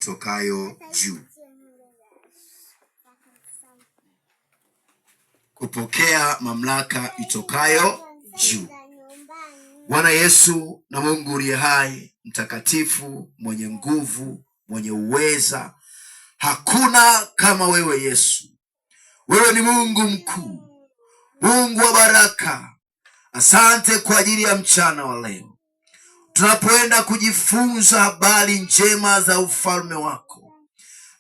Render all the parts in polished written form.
itokayo juu. Kupokea mamlaka itokayo juu. Bwana Yesu na Mungu uliye hai, mtakatifu, mwenye nguvu, mwenye uweza, hakuna kama wewe Yesu. Wewe ni Mungu mkuu, Mungu wa baraka. Asante kwa ajili ya mchana wa leo, tunapoenda kujifunza habari njema za ufalme wako.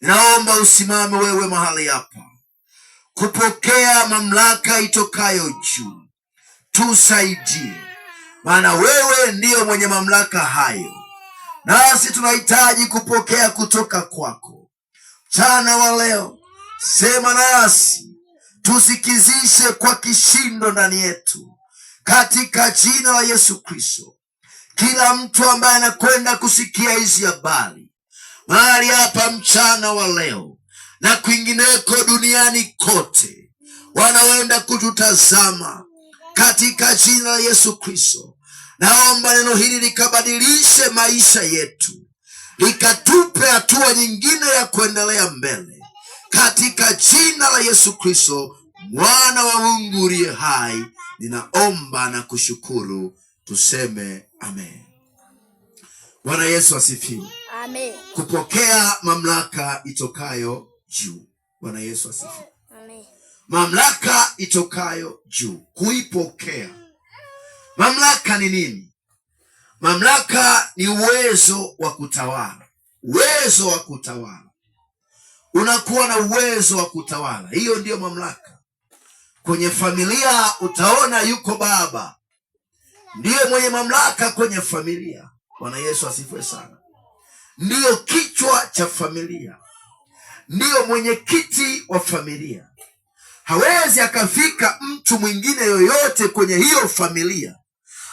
Ninaomba usimame wewe mahali hapa, kupokea mamlaka itokayo juu. Tusaidie, maana wewe ndiyo mwenye mamlaka hayo, nasi tunahitaji kupokea kutoka kwako. Mchana wa leo, sema nasi, tusikizishe kwa kishindo ndani yetu, katika jina la Yesu Kristo. Kila mtu ambaye anakwenda kusikia hizi habari mahali hapa mchana wa leo na kwingineko duniani kote, wanaoenda kututazama, katika jina la Yesu Kristo, naomba neno hili likabadilishe maisha yetu, likatupe hatua nyingine ya kuendelea mbele, katika jina la Yesu Kristo, mwana wa Mungu uliye hai. Ninaomba na kushukuru, tuseme amen. Bwana Yesu asifiwe. Amen. Kupokea mamlaka itokayo juu. Bwana Yesu asifiwe. Amen. Mamlaka itokayo juu, kuipokea. Mamlaka ni nini? Mamlaka ni uwezo wa kutawala. Uwezo wa kutawala. Unakuwa na uwezo wa kutawala, hiyo ndiyo mamlaka. Kwenye familia utaona yuko baba, ndiye mwenye mamlaka kwenye familia. Bwana Yesu asifiwe sana. Ndiyo kichwa cha familia, ndiyo mwenyekiti wa familia. Hawezi akafika mtu mwingine yoyote kwenye hiyo familia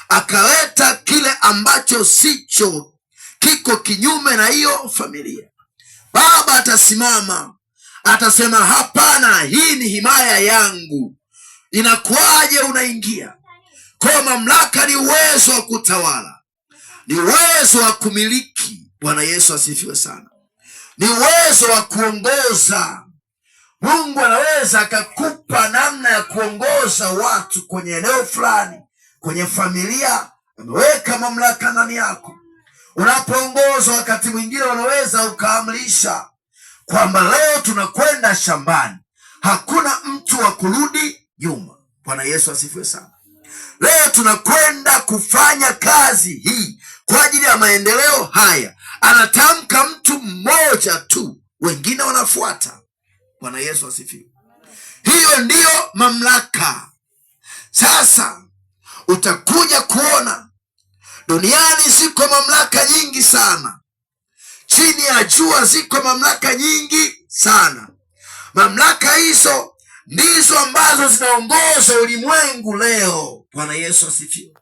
akaleta kile ambacho sicho, kiko kinyume na hiyo familia. Baba atasimama, atasema hapana, hii ni himaya yangu. Inakuwaje unaingia? Kwa mamlaka ni uwezo wa kutawala, ni uwezo wa kumiliki. Bwana Yesu asifiwe sana. Ni uwezo wa kuongoza. Mungu anaweza akakupa namna ya kuongoza watu kwenye eneo fulani, kwenye familia. Ameweka mamlaka ndani yako. Unapoongoza, wakati mwingine unaweza ukaamrisha kwamba leo tunakwenda shambani, hakuna mtu wa kurudi nyuma. Bwana Yesu asifiwe sana. Leo tunakwenda kufanya kazi hii kwa ajili ya maendeleo haya. Anatamka mtu mmoja tu, wengine wanafuata. Bwana Yesu asifiwe. Hiyo ndiyo mamlaka. Sasa utakuja kuona duniani ziko mamlaka nyingi sana. Chini ya jua ziko mamlaka nyingi sana. Mamlaka hizo ndizo ambazo zinaongoza ulimwengu leo. Bwana Yesu asifiwe.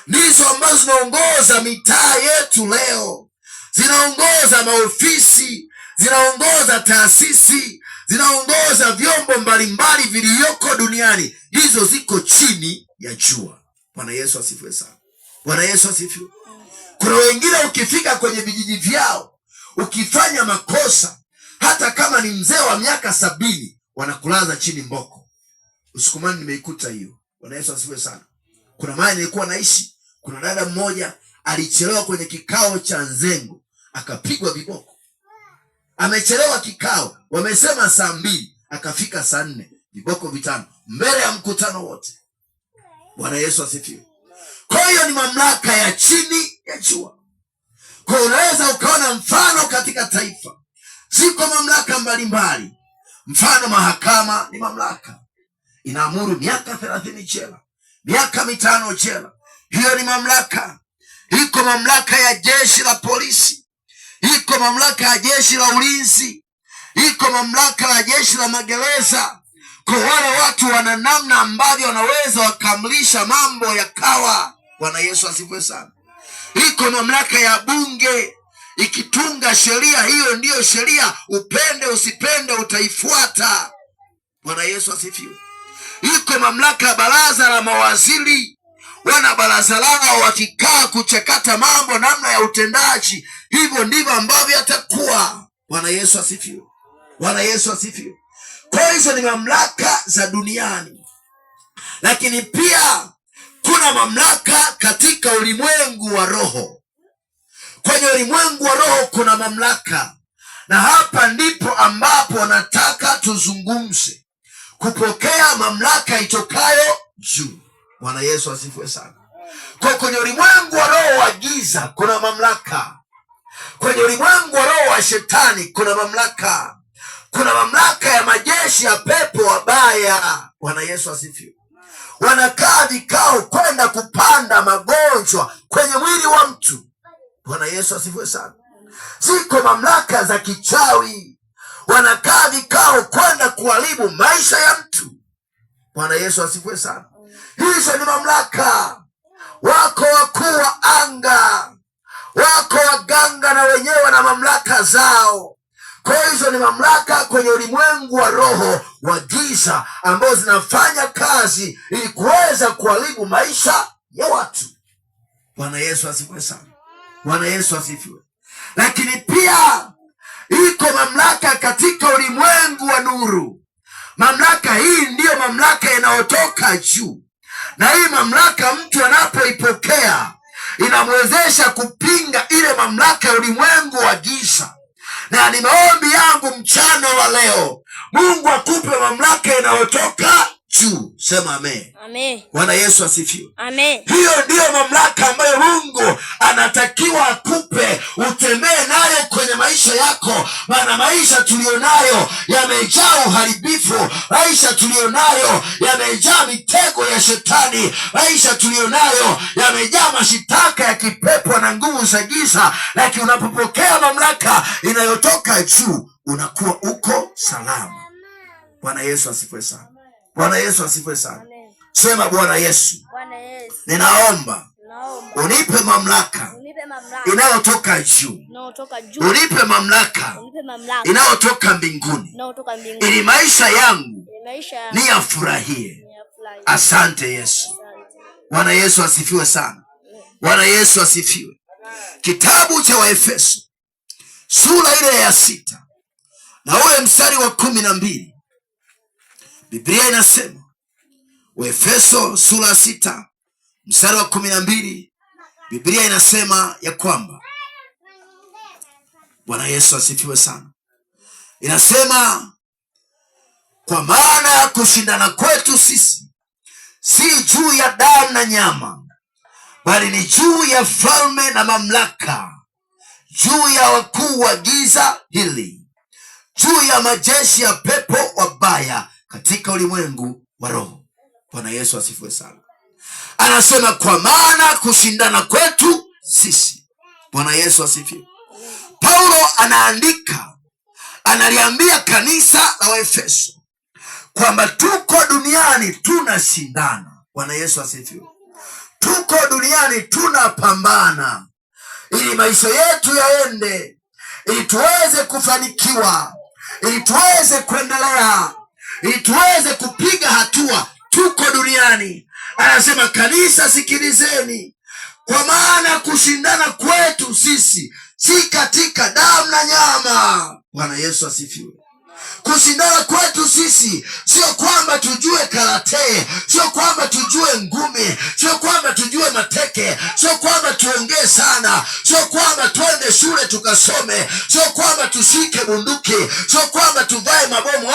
Ndizo ambazo zinaongoza mitaa yetu leo, zinaongoza maofisi, zinaongoza taasisi, zinaongoza vyombo mbalimbali viliyoko duniani. Hizo ziko chini ya jua. Bwana Yesu asifiwe sana. Bwana Yesu asifiwe. Kuna wengine ukifika kwenye vijiji vyao, ukifanya makosa, hata kama ni mzee wa miaka 70, wanakulaza chini mboko. Usikumani nimeikuta hiyo. Bwana Yesu asifiwe sana. Kuna mahali nilikuwa naishi, kuna dada mmoja alichelewa kwenye kikao cha Nzengo, akapigwa viboko. Amechelewa kikao, wamesema saa 2, akafika saa 4, viboko 5 mbele ya mkutano wote. Bwana Yesu asifiwe. Kwa hiyo ni mamlaka ya chini ya jua. Kwa unaweza ukaona mfano katika taifa, ziko mamlaka mbalimbali. Mfano, mahakama ni mamlaka, inaamuru miaka 30 jela, miaka 5 jela. Hiyo ni mamlaka. Iko mamlaka ya jeshi la polisi, iko mamlaka ya jeshi la ulinzi, iko mamlaka ya jeshi la magereza. Kwa wale watu wana namna ambavyo wanaweza wakamlisha mambo yakawa. Bwana Yesu asifiwe sana. Iko mamlaka ya bunge, ikitunga sheria, hiyo ndiyo sheria, upende usipende utaifuata. Bwana Yesu asifiwe. Iko mamlaka ya baraza la mawaziri, wana baraza lao wakikaa kuchakata mambo namna ya utendaji. Hivyo ndivyo ambavyo yatakuwa. Bwana Yesu asifiwe. Bwana Yesu asifiwe. Kwa hizo ni mamlaka za duniani, lakini pia kuna mamlaka katika ulimwengu wa roho. Kwenye ulimwengu wa roho kuna mamlaka, na hapa ndipo ambapo nataka tuzungumze kupokea mamlaka itokayo juu. Bwana Yesu asifiwe sana. Kwa kwenye ulimwengu wa roho wa giza kuna mamlaka. Kwenye ulimwengu wa roho wa shetani kuna mamlaka. Kuna mamlaka ya majeshi ya pepo wabaya. Bwana Yesu asifiwe. Wanakaa vikao kwenda kupanda magonjwa kwenye mwili wa mtu. Bwana Yesu asifiwe sana. Ziko mamlaka za kichawi, wanakaa vikao kwenda kuharibu maisha ya mtu. Bwana Yesu asifiwe sana. Hizo ni mamlaka. Wako wakuu wa anga, wako waganga na wenyewe wana mamlaka zao. Kwa hizo ni mamlaka kwenye ulimwengu wa roho wa giza ambazo zinafanya kazi ili kuweza kuharibu maisha ya watu. Bwana Yesu asifiwe sana. Bwana Yesu asifiwe. Lakini pia iko mamlaka katika ulimwengu wa nuru. Mamlaka hii ndiyo mamlaka inayotoka juu, na hii mamlaka mtu anapoipokea inamwezesha kupinga ile mamlaka ya ulimwengu wa giza. Na ni maombi yangu mchana wa leo, Mungu akupe mamlaka inayotoka juu. Sema amen. Amen. Bwana Yesu asifiwe. Amen. Hiyo ndiyo mamlaka ambayo Mungu anatakiwa akupe utembee nayo kwenye maisha yako, maana maisha tulionayo yamejaa uharibifu. Maisha tulionayo yamejaa mitego ya shetani. Maisha tulionayo yamejaa mashitaka ya kipepo na nguvu za giza. Lakini unapopokea mamlaka inayotoka juu, unakuwa uko salama. Bwana Yesu asifiwe sana. Bwana Yesu asifiwe sana. Sema Bwana Yesu, ninaomba unipe mamlaka inayotoka juu. Unipe mamlaka inayotoka mbinguni ili maisha yangu niyafurahie. Asante Yesu. Bwana Yesu asifiwe sana. Bwana Yesu asifiwe. Kitabu cha Waefeso sura ile ya 6 na ule mstari wa 12, Biblia inasema, Waefeso sura 6 mstari wa 12, Biblia inasema ya kwamba, Bwana Yesu asifiwe sana, inasema, kwa maana ya kushindana kwetu sisi si juu ya damu na nyama, bali ni juu ya falme na mamlaka, juu ya wakuu wa giza hili, juu ya majeshi ya pepo wabaya katika ulimwengu wa roho. Bwana Yesu asifiwe sana. Anasema kwa maana kushindana kwetu sisi. Bwana Yesu asifiwe. Paulo anaandika, analiambia kanisa la Waefeso kwamba tuko duniani tunashindana. Bwana Yesu asifiwe. Tuko duniani tunapambana ili maisha yetu yaende, ili tuweze kufanikiwa, ili tuweze kuendelea, ili tuweze kupiga hatua. Tuko duniani. Anasema kanisa, sikilizeni, kwa maana kushindana kwetu sisi si katika damu na nyama. Bwana Yesu asifiwe. Kushindana kwetu sisi sio kwamba tujue karate, sio kwamba tujue ngumi, sio kwamba tujue mateke, sio kwamba tuongee sana, sio kwamba twende shule tukasome, sio kwamba tushike bunduki, sio kwamba tuvae mabomu.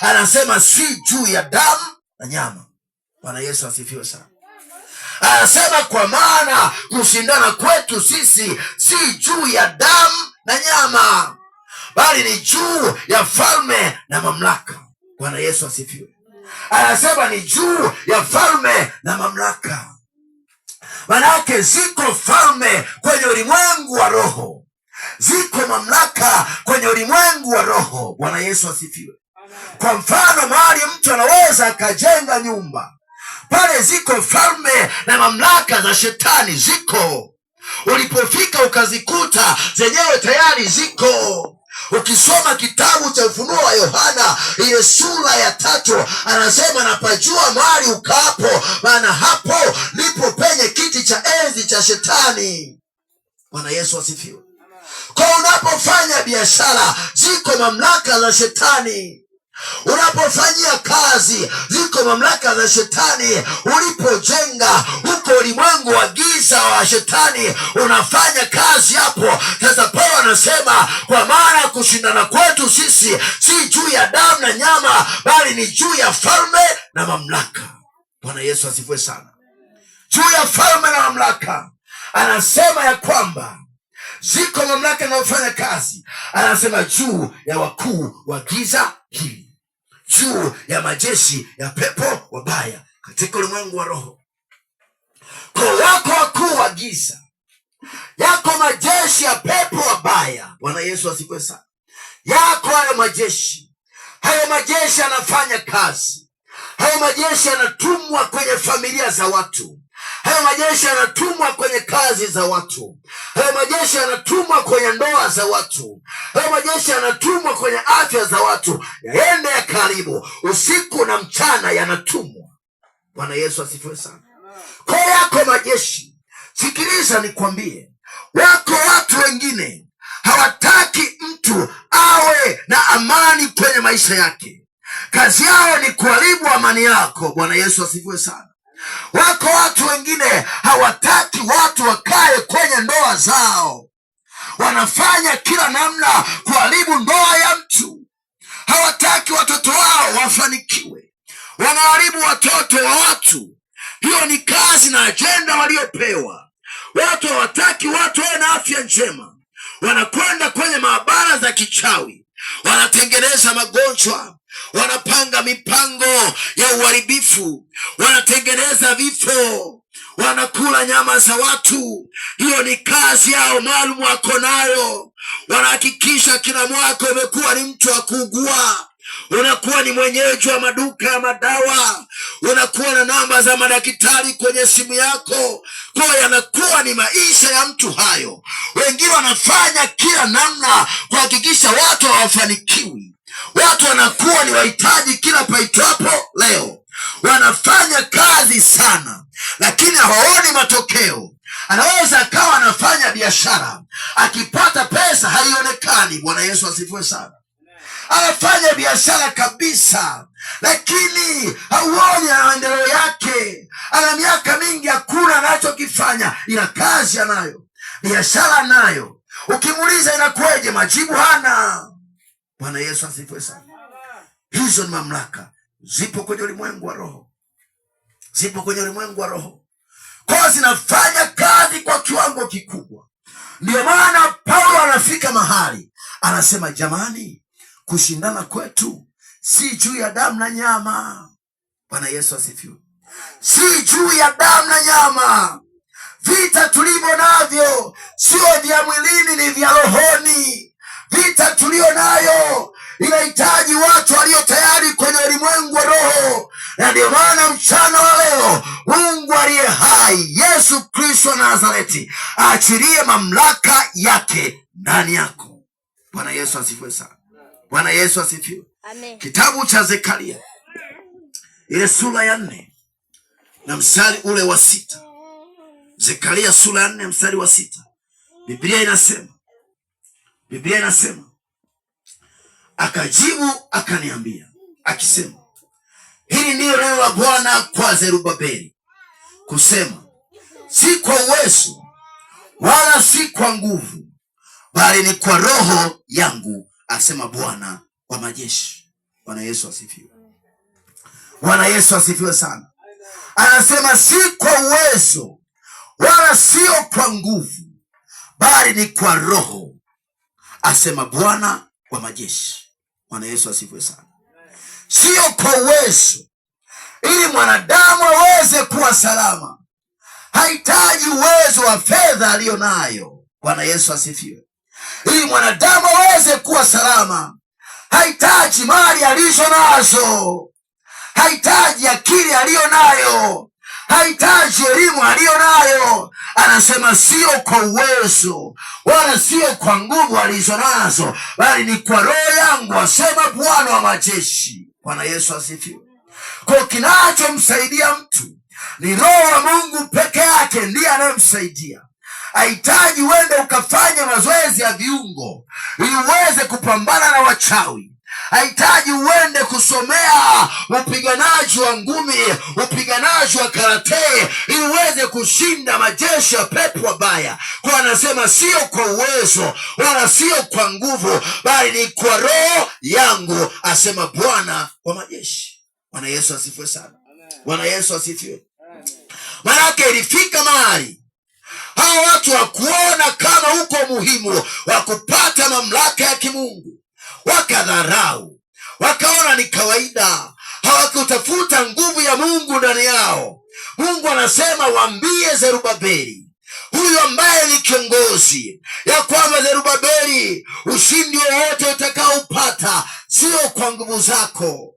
Anasema si juu ya damu na nyama. Bwana Yesu asifiwe sana. Anasema kwa maana kushindana kwetu sisi si juu ya damu na nyama, bali ni juu ya falme na mamlaka. Bwana Yesu asifiwe. Anasema ni juu ya falme na mamlaka. Manake ziko falme kwenye ulimwengu wa roho, ziko mamlaka kwenye ulimwengu wa roho. Bwana Yesu asifiwe. Kwa mfano, mahali mtu anaweza akajenga nyumba, pale ziko falme na mamlaka za shetani ziko. Ulipofika ukazikuta zenyewe tayari ziko. Ukisoma kitabu cha Ufunuo wa Yohana ile sura ya 3, anasema napajua mahali ukaapo, maana hapo ndipo penye kiti cha enzi cha shetani. Bwana Yesu asifiwe. Kwa unapofanya biashara, ziko mamlaka za shetani. Unapofanyia kazi, ziko mamlaka za shetani. Ulipojenga huko ulimwengu wa giza wa shetani, unafanya kazi hapo. Sasa Paulo anasema, kwa maana kushindana kwetu sisi si juu ya damu na nyama, bali ni juu ya falme na mamlaka. Bwana Yesu asifiwe sana. Juu ya falme na mamlaka. Anasema ya kwamba ziko mamlaka inayofanya kazi. Anasema juu ya wakuu wa giza hili, juu ya majeshi ya pepo wabaya katika ulimwengu wa roho. Kwa wako wakuu wa giza, yako majeshi ya pepo wabaya. Bwana Yesu asifiwe sana. Yako hayo majeshi. Hayo majeshi yanafanya kazi. Hayo majeshi yanatumwa kwenye familia za watu. Hayo majeshi yanatumwa kwenye kazi za watu. Hayo majeshi yanatumwa kwenye ndoa za watu. Hayo majeshi yanatumwa kwenye afya za watu. Yaende ya karibu, usiku na mchana yanatumwa. Bwana Yesu asifiwe sana. Kwa yako majeshi. Sikiliza nikwambie, wako watu wengine hawataki mtu awe na amani kwenye maisha yake. Kazi yao ni kuharibu amani yako. Bwana Yesu asifiwe sana. Wako watu wengine hawataki watu wakae kwenye ndoa zao. Wanafanya kila namna kuharibu ndoa ya mtu. Hawataki watoto wao wafanikiwe. Wanaharibu watoto wa watu. Hiyo ni kazi na ajenda waliopewa. Watu hawataki watu wawe na afya njema. Wanakwenda kwenye maabara za kichawi. Wanatengeneza magonjwa. Wanapanga mipango ya uharibifu. Wanatengeneza vifo. Wanakula nyama za watu. Hiyo ni kazi yao maalum wako nayo. Wanahakikisha kila mwaka umekuwa ni mtu wa kuugua. Unakuwa ni mwenyeji wa maduka ya madawa. Unakuwa na namba za madaktari kwenye simu yako. Kwa yanakuwa ni maisha ya mtu hayo. Wengine wanafanya kila namna kuhakikisha watu hawafanikiwi. Watu wanakuwa ni wahitaji kila paitwapo leo. Wanafanya kazi sana, lakini hawaoni matokeo. Anaweza akawa anafanya biashara, akipata pesa haionekani. Bwana Yesu asifiwe sana. Anafanya biashara kabisa, lakini hauoni maendeleo yake. Ana miaka mingi hakuna anachokifanya, ila kazi anayo, biashara anayo. Ukimuuliza inakuwaje, majibu hana. Bwana Yesu asifiwe sana. Hizo ni mamlaka zipo kwenye ulimwengu wa roho. Zipo kwenye ulimwengu wa roho. Kwa zinafanya kazi kwa kiwango kikubwa. Ndio maana Paulo anafika mahali anasema, jamani, kushindana kwetu si juu ya damu na nyama. Bwana Yesu asifiwe. Si juu ya damu na nyama. Vita tulivyo navyo sio vya mwilini, ni vya rohoni. Vita tulio nayo inahitaji watu walio tayari kwenye ulimwengu wa roho. Na ndio maana mchana wa leo Mungu aliye hai, Yesu Kristo Nazareti, aachilie mamlaka yake ndani yako. Bwana Yesu asifiwe sana. Bwana Yesu asifiwe. Amen. Kitabu cha Zekaria ile sura ya 4 na mstari ule wa 6. Zekaria sura ya 4 mstari wa 6. Biblia inasema, akajibu akaniambia akisema, hili ndilo neno la Bwana kwa Zerubabeli kusema, si kwa uwezo wala si kwa nguvu, bali ni kwa roho yangu, asema Bwana wa majeshi. Bwana Yesu asifiwe. Bwana Yesu asifiwe sana. Anasema si kwa uwezo wala sio kwa nguvu, bali ni kwa roho, asema Bwana wa majeshi. Bwana Yesu asifiwe sana. Sio kwa uwezo. Ili mwanadamu aweze kuwa salama, hahitaji uwezo wa fedha aliyo nayo. Bwana Yesu asifiwe. Ili mwanadamu aweze kuwa salama, hahitaji mali alizo nazo, hahitaji akili aliyo nayo, hahitaji elimu aliyo nayo. Anasema sio kwa uwezo wala sio kwa nguvu alizo nazo, bali ni kwa roho yangu, asema Bwana wa majeshi. Bwana Yesu asifiwe. Kwa kinachomsaidia mtu ni roho wa Mungu peke yake, ndiye anayemsaidia. Hahitaji uende ukafanya mazoezi ya viungo ili uweze kupambana na wachawi. Hahitaji uende kusomea upiganaji wa ngumi, upiganaji wa karate ili uweze kushinda majeshi ya pepo wabaya. Kwa anasema sio kwa uwezo wala sio kwa nguvu, bali ni kwa roho yangu, asema Bwana wa majeshi. Bwana Yesu asifiwe sana. Bwana Yesu asifiwe. Maana ilifika mahali hao watu wakuona kama uko muhimu wa kupata mamlaka ya kimungu, wakadharau, wakaona ni kawaida, hawakutafuta nguvu ya Mungu ndani yao. Mungu anasema waambie Zerubabeli, huyu ambaye ni kiongozi, ya kwamba Zerubabeli, ushindi wowote utakaopata sio kwa nguvu zako,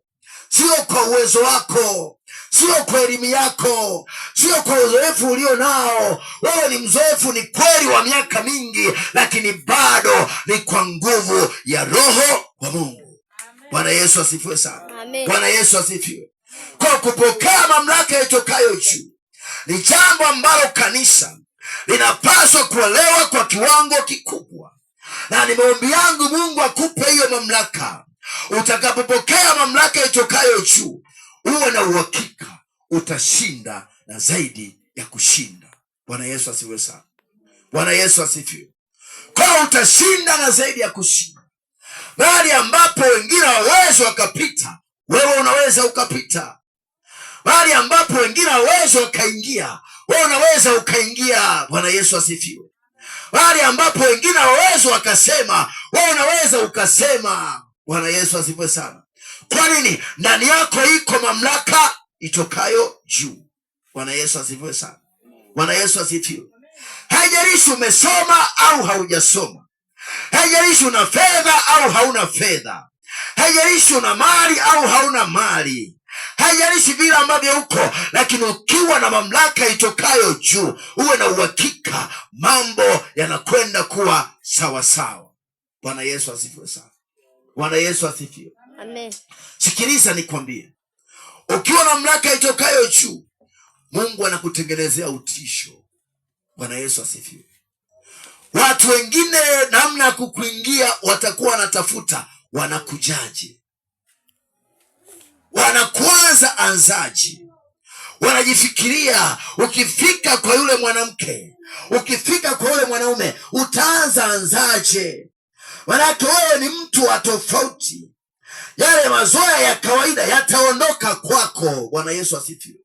sio kwa uwezo wako, sio kwa elimu yako, sio kwa uzoefu ulio nao. Wewe ni mzoefu, ni kweli, wa miaka mingi, lakini bado ni kwa nguvu ya Roho wa Mungu. Bwana Yesu asifiwe sana. Bwana Yesu asifiwe. Kwa kupokea mamlaka itokayo juu ni jambo ambalo kanisa linapaswa kuelewa kwa kiwango kikubwa, na ni maombi yangu Mungu akupe hiyo mamlaka. Utakapopokea mamlaka itokayo juu, uwe na uhakika utashinda na zaidi ya kushinda. Bwana Yesu asifiwe sana. Bwana Yesu asifiwe. Kwa utashinda na zaidi ya kushinda. Mahali ambapo wengine hawawezi wakapita, wewe unaweza ukapita. Mahali ambapo wengine hawawezi wakaingia, wewe unaweza ukaingia. Bwana Yesu asifiwe. Mahali ambapo wengine hawawezi wakasema, wewe unaweza ukasema. Bwana Yesu asifiwe sana. Kwa nini? Ndani yako iko mamlaka itokayo juu. Bwana Yesu asifiwe sana. Bwana Yesu asifiwe. Haijalishi umesoma au haujasoma, haijalishi una fedha au hauna fedha, haijalishi una mali au hauna mali, haijalishi vile ambavyo uko, lakini ukiwa na mamlaka itokayo juu, uwe na uhakika mambo yanakwenda kuwa sawa sawa. Bwana Yesu asifiwe sana. Bwana Yesu asifiwe. Amen. Sikiliza nikwambie, ukiwa na mamlaka itokayo juu, Mungu anakutengenezea utisho. Bwana Yesu asifiwe. Watu wengine namna ya kukuingia watakuwa wanatafuta wanakujaje, wanakuanza anzaje, wanajifikiria ukifika kwa yule mwanamke, ukifika kwa yule mwanaume utaanza anzaje. Manake wewe ni mtu wa tofauti, yale mazoea ya kawaida yataondoka kwako. Bwana Yesu asifiwe.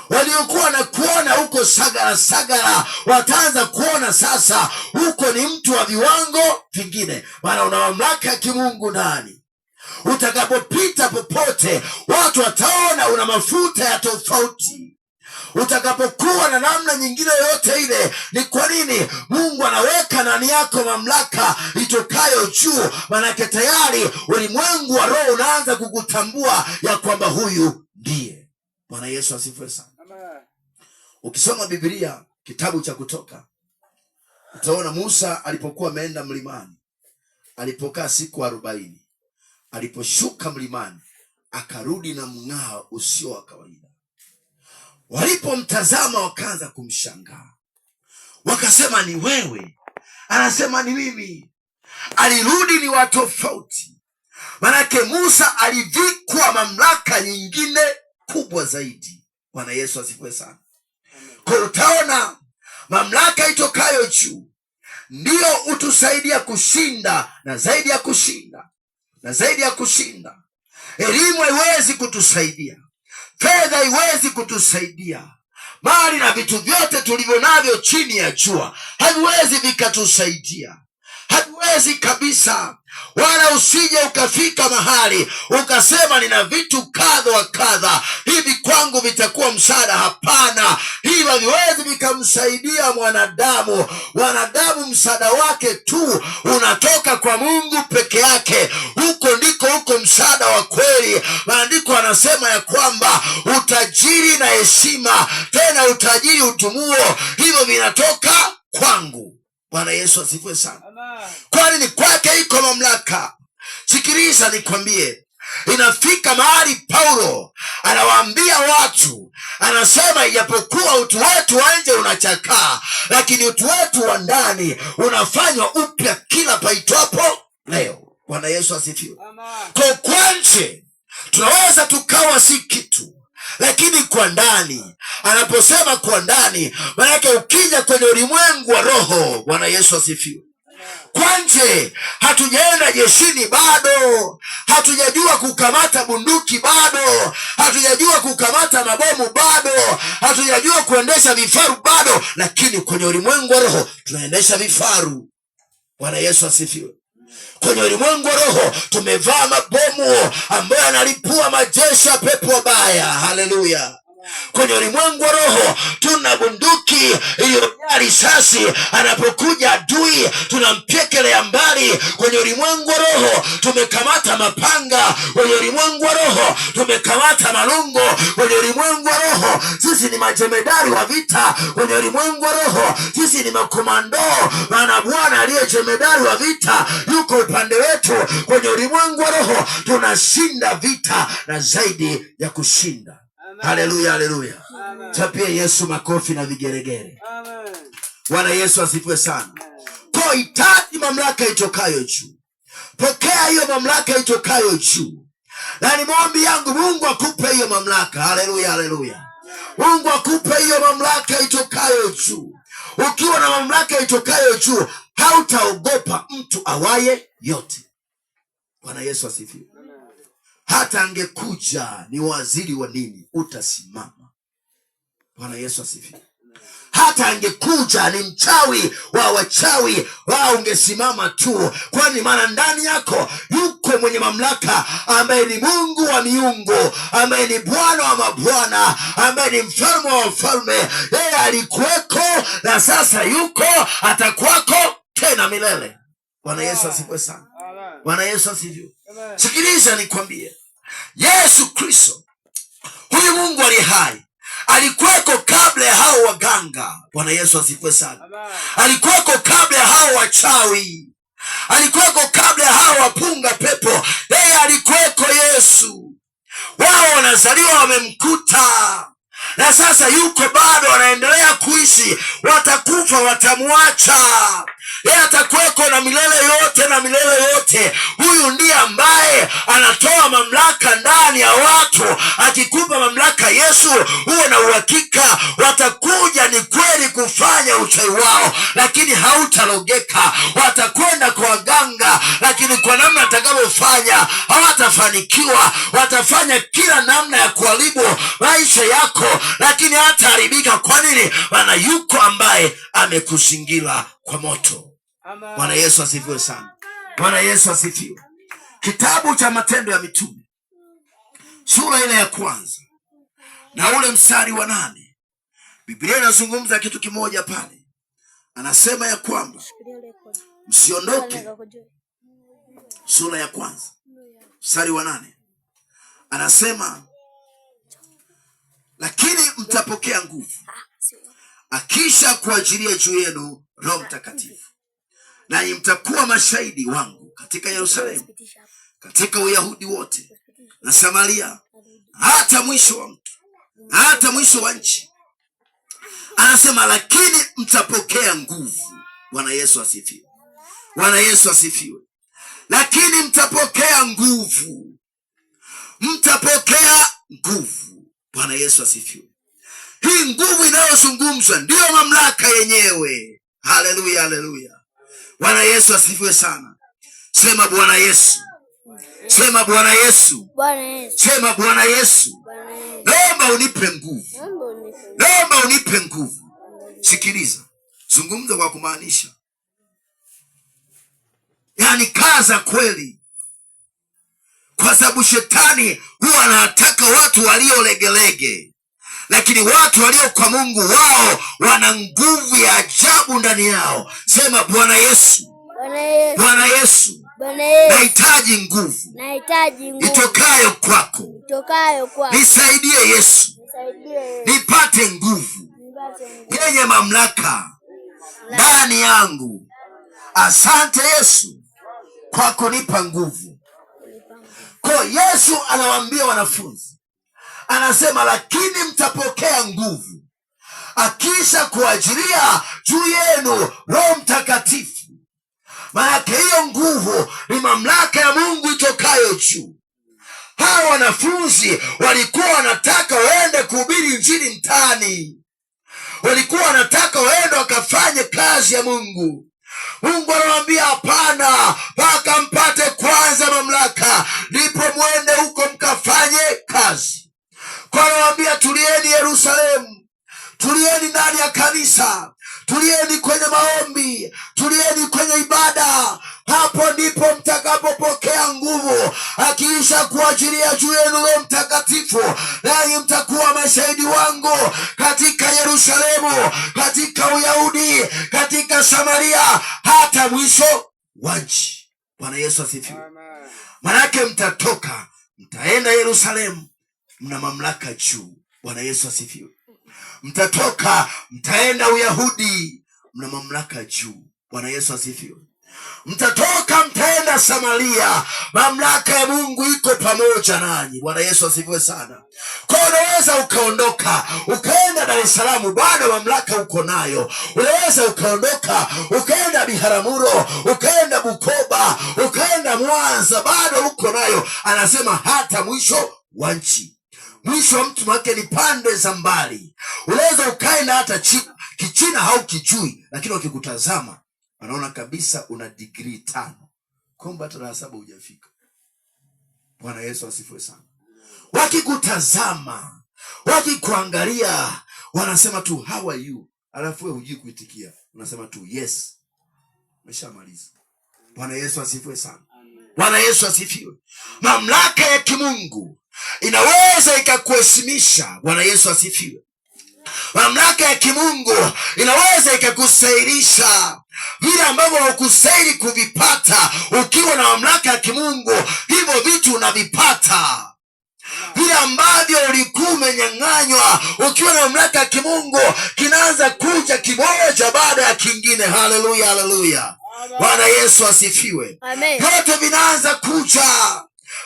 Waliokuwa na kuona huko sagara sagara wataanza kuona sasa huko ni mtu wa viwango vingine, maana una mamlaka ya kimungu ndani. Utakapopita popote, watu wataona una mafuta ya tofauti. Utakapokuwa na namna nyingine yoyote ile, ni kwa nini? Mungu anaweka ndani yako mamlaka itokayo juu, manake tayari ulimwengu wa roho unaanza kukutambua ya kwamba huyu ndiye. Bwana Yesu asifiwe sana. Ukisoma Biblia kitabu cha Kutoka, utaona Musa alipokuwa ameenda mlimani, alipokaa siku 40, aliposhuka mlimani akarudi na mng'ao usio wa kawaida. Walipomtazama wakaanza kumshangaa, wakasema ni wewe? Anasema ni mimi. Alirudi ni wa tofauti, manake Musa alivikwa mamlaka nyingine kubwa zaidi. Bwana Yesu asifiwe sana. Kwa utaona mamlaka itokayo juu ndio utusaidia kushinda na zaidi ya kushinda na zaidi ya kushinda. Elimu haiwezi kutusaidia, fedha haiwezi kutusaidia, mali na vitu vyote tulivyo navyo chini ya jua haviwezi vikatusaidia, haviwezi kabisa. Wala usije ukafika mahali ukasema nina vitu kadha wa kadha, hivi kwangu vitakuwa msaada. Hapana, hivi haviwezi vikamsaidia mwanadamu. Mwanadamu msaada wake tu unatoka kwa Mungu peke yake. Huko ndiko msaada wa kweli. Maandiko anasema ya kwamba utajiri na heshima, tena utajiri utumuo, hivyo vinatoka kwangu. Bwana Yesu asifiwe sana. Kwani ni kwake iko mamlaka. Sikiliza nikwambie, Inafika mahali Paulo anawaambia watu, anasema ijapokuwa utu wetu wa nje unachakaa, lakini utu wetu wa ndani unafanywa upya kila paitwapo leo. Bwana Yesu asifiwe. Kwa nje tunaweza tukawa si kitu, lakini kwa ndani, anaposema kwa ndani, maana yake ukija kwenye ulimwengu wa roho. Bwana Yesu asifiwe. Kwa nje hatujaenda jeshini bado, hatujajua kukamata bunduki bado, hatujajua kukamata mabomu bado, hatujajua kuendesha vifaru bado, lakini kwenye ulimwengu wa roho tunaendesha vifaru. Bwana Yesu asifiwe. Kwenye ulimwengu wa roho tumevaa mabomu ambayo yanalipua majeshi ya pepo wabaya. Haleluya. Kwenye ulimwengu wa roho tuna bunduki iliyojaa risasi. Anapokuja adui tunampyekelea mbali. Kwenye ulimwengu wa roho tumekamata mapanga. Kwenye ulimwengu wa roho tumekamata malungo. Kwenye ulimwengu wa roho sisi ni majemedari wa vita. Kwenye ulimwengu wa roho sisi ni makomando, maana Bwana aliye jemedari wa vita yuko upande wetu. Kwenye ulimwengu wa roho tunashinda vita na zaidi ya kushinda. Haleluya, haleluya. Chapie Yesu makofi na vigeregere. Bwana Yesu asifiwe sana. Kwa hitaji mamlaka itokayo juu. Pokea hiyo mamlaka itokayo juu. Na ni maombi yangu Mungu akupe hiyo mamlaka. Haleluya, haleluya. Mungu akupe hiyo mamlaka itokayo juu. Ukiwa na mamlaka itokayo juu, hautaogopa mtu awaye yote. Bwana Yesu asifiwe. Hata angekuja ni waziri wa dini, utasimama. Bwana Yesu asifiwe. Hata angekuja ni mchawi wa wachawi, wao ungesimama tu. Kwani maana ndani yako yuko mwenye mamlaka, ambaye ni Mungu wa miungu, ambaye ni Bwana wa mabwana, ambaye ni mfalme wa wafalme. Yeye alikuweko na sasa yuko, atakuwako tena milele. Bwana Yesu asifiwe sana. Bwana Yesu asifiwe. Sikiliza nikwambie, Yesu Kristo huyu Mungu aliye hai alikuweko kabla ya hao waganga. Bwana Yesu asifiwe sana. Alikuweko kabla ya hao wachawi, alikuweko kabla ya hao wapunga pepo. Yeye alikuweko Yesu. Wao wanazaliwa wamemkuta, na sasa yuko bado, wanaendelea kuishi. Watakufa, watamwacha. Yeye atakuweko na milele yote na milele yote. Huyu ndiye ambaye anatoa mamlaka ndani ya watu. Akikupa mamlaka Yesu, huwe na uhakika watakuja ni kweli kufanya uchawi wao, lakini hautalogeka. Watakwenda kwa waganga, lakini kwa namna atakavyofanya hawatafanikiwa. Watafanya kila namna ya kuharibu maisha yako, lakini hataharibika. Kwa nini? Maana yuko ambaye amekuzingira kwa moto. Bwana Yesu asifiwe sana. Bwana Yesu asifiwe. Kitabu cha Matendo ya Mitume sura ile ya 1 na ule mstari wa 8, Biblia inazungumza kitu kimoja pale. Anasema ya kwamba msiondoke. Sura ya 1 mstari wa 8 anasema, lakini mtapokea nguvu akisha kuajilia juu yenu Roho Mtakatifu, nanyi mtakuwa mashahidi wangu katika Yerusalemu, katika Uyahudi wote na Samaria, hata mwisho wa mtu, hata mwisho wa nchi. Anasema lakini mtapokea nguvu. Bwana Yesu asifiwe. Bwana Yesu asifiwe. Lakini mtapokea nguvu. Mtapokea nguvu. Bwana Yesu asifiwe. Hii nguvu inayozungumzwa ndiyo mamlaka yenyewe. Haleluya, haleluya. Bwana Yesu asifiwe sana. Sema Bwana Yesu. Sema Bwana Yesu. Sema Bwana Yesu. Naomba unipe nguvu. Naomba unipe nguvu. Sikiliza, zungumza kwa kumaanisha. Yaani kaza kweli. Kwa sababu shetani huwa anataka watu walio legelege, lakini watu walio kwa Mungu wao wana nguvu ya ajabu ndani yao. Sema Bwana Yesu. Bwana Yesu. Nahitaji nguvu itokayo kwako. Nisaidie Yesu. Nipate nguvu yenye mamlaka ndani yangu. Asante Yesu kwa kunipa nguvu. Kwa Yesu anawaambia wanafunzi, anasema lakini mtapokea nguvu akisha kuajilia juu yenu Roho Mtakatifu. Maana hiyo nguvu ni mamlaka ya Mungu itokayo juu. Hawa wanafunzi walikuwa wanataka waende kuhubiri injili mtaani, walikuwa wanataka waende wakafanye kazi ya Mungu. Mungu anawaambia hapana, mpaka mpate kwanza mamlaka, ndipo mwende huko mkafanye kazi. Kwa anawaambia tulieni Yerusalemu, tulieni ndani ya kanisa, tulieni kwenye maombi, tulieni kwenye ibada. Hapo ndipo mtakapopokea nguvu akiisha kuajilia juu yenu Roho Mtakatifu, nanyi mtakuwa mashahidi wangu katika Yerusalemu, katika Uyahudi, katika Samaria, hata mwisho wa nchi. Bwana Yesu asifiwe. Manake mtatoka, mtaenda Yerusalemu, mna mamlaka juu. Bwana Yesu asifiwe. Mtatoka, mtaenda Uyahudi, mna mamlaka juu. Bwana Yesu asifiwe. Mtatoka, mtaenda Samaria, mamlaka ya Mungu iko pamoja nanyi. Bwana Yesu asifiwe sana. Kwa unaweza ukaondoka ukaenda Dar es Salaam, bado mamlaka uko nayo. Unaweza ukaondoka ukaenda Biharamulo, ukaenda Bukoba, ukaenda Mwanza, bado uko nayo. Anasema hata mwisho wa nchi. Mwisho wa mtu wake ni pande za mbali. Unaweza ukaenda hata China, Kichina haukijui, lakini wakikutazama wanaona kabisa una degree 5, kumbe hata la 7 hujafika. Bwana Yesu asifiwe sana. Wakikutazama, wakikuangalia, wanasema tu how are you, alafu wewe hujui kuitikia, unasema tu yes, umeshamaliza. Bwana Yesu asifiwe sana. Bwana Yesu asifiwe. Mamlaka ya kimungu inaweza ikakuheshimisha. Bwana Yesu asifiwe. Mamlaka ya kimungu inaweza ikakusairisha vile ambavyo hukustahili kuvipata. Ukiwa na mamlaka ya kimungu, hivyo vitu unavipata. Vile ambavyo ulikuwa umenyang'anywa, ukiwa na mamlaka ya kimungu, kinaanza kuja kimoja baada ya kingine. Haleluya, haleluya. Bwana Yesu asifiwe. Vyote vinaanza kuja.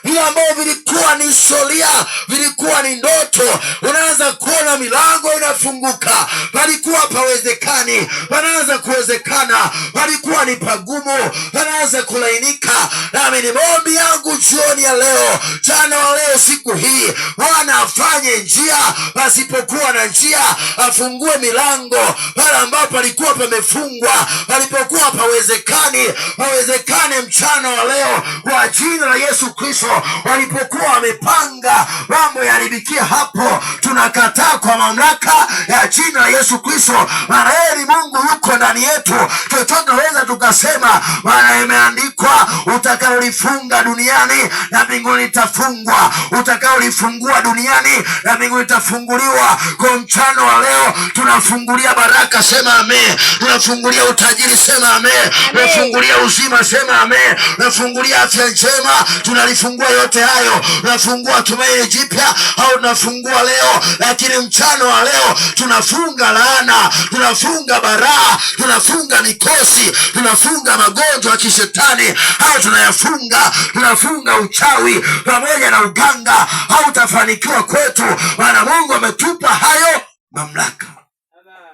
Vile ambavyo vilikuwa ni historia, vilikuwa ni ndoto, unaanza kuona milango inafunguka. Palikuwa pawezekani, panaanza kuwezekana. Palikuwa ni pagumu, panaanza kulainika. Nami ni maombi yangu jioni ya leo, jana wa leo, siku hii, Bwana afanye njia pasipokuwa na njia, afungue milango pale ambapo palikuwa pamefungwa. Palipokuwa pawezekani, pawezekane mchana wa leo kwa jina la Yesu Kristo. Walipokuwa wamepanga mambo yaharibikia hapo, tunakataa kwa mamlaka ya jina la Yesu Kristo. Maana yeye ni Mungu, yuko ndani yetu. Chochote weza tukasema, maana imeandikwa, utakalolifunga duniani na mbinguni litafungwa, utakalolifungua duniani na mbinguni litafunguliwa. Kwa mchana wa leo tunafungulia baraka, sema amen. Tunafungulia utajiri, sema amen. Tunafungulia uzima, sema amen. Tunafungulia afya njema, tunalifungua yote hayo. Tunafungua tumaini jipya, au tunafungua leo. Lakini mchana wa leo tunafunga laana, tunafunga baraa, tunafunga mikosi, tunafunga magonjwa ya kishetani, au tunayafunga. Tunafunga uchawi pamoja na uganga, hautafanikiwa kwetu, maana Mungu ametupa hayo mamlaka.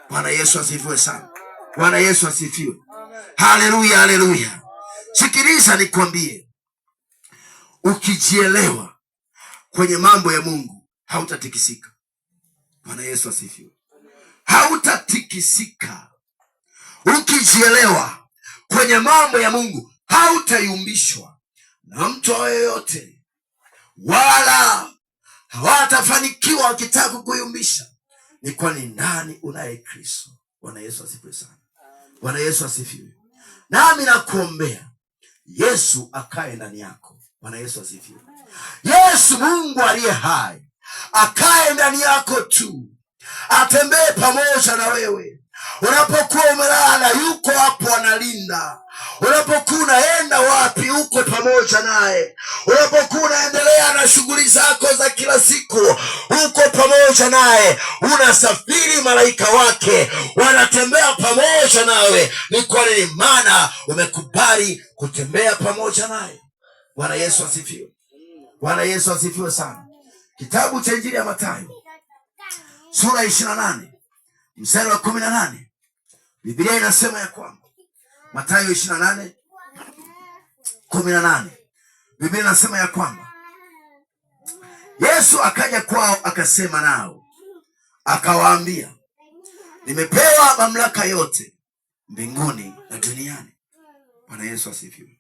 Bwana Yesu asifiwe sana. Bwana Yesu asifiwe. Haleluya, haleluya. Sikiliza nikwambie, ukijielewa kwenye mambo ya Mungu hautatikisika. Bwana Yesu asifiwe. Hautatikisika. Ukijielewa kwenye mambo ya Mungu hautayumbishwa na mtu yoyote, wala hawatafanikiwa wakitaka kukuyumbisha. Ni kwani nani unaye Kristo. Bwana Yesu asifiwe sana. Bwana Yesu asifiwe. Nami nakuombea Yesu akae ndani yako. Bwana Yesu asifiwe. Yesu Mungu aliye hai akae ndani yako tu, atembee pamoja na wewe. Unapokuwa umelala, yuko hapo analinda. Unapokuwa unaenda wapi, uko pamoja naye. Unapokuwa unaendelea na shughuli zako za kila siku, uko pamoja naye. Unasafiri, malaika wake wanatembea pamoja nawe. Ni kwa nini? Maana umekubali kutembea pamoja naye. Bwana Yesu asifiwe. Bwana Yesu asifiwe sana. Kitabu cha Injili ya Mathayo sura 28 mstari wa 18, Biblia inasema ya kwamba Mathayo 28:18, Biblia inasema ya kwamba Yesu akaja kwao akasema nao akawaambia, nimepewa mamlaka yote mbinguni na duniani. Bwana Yesu asifiwe.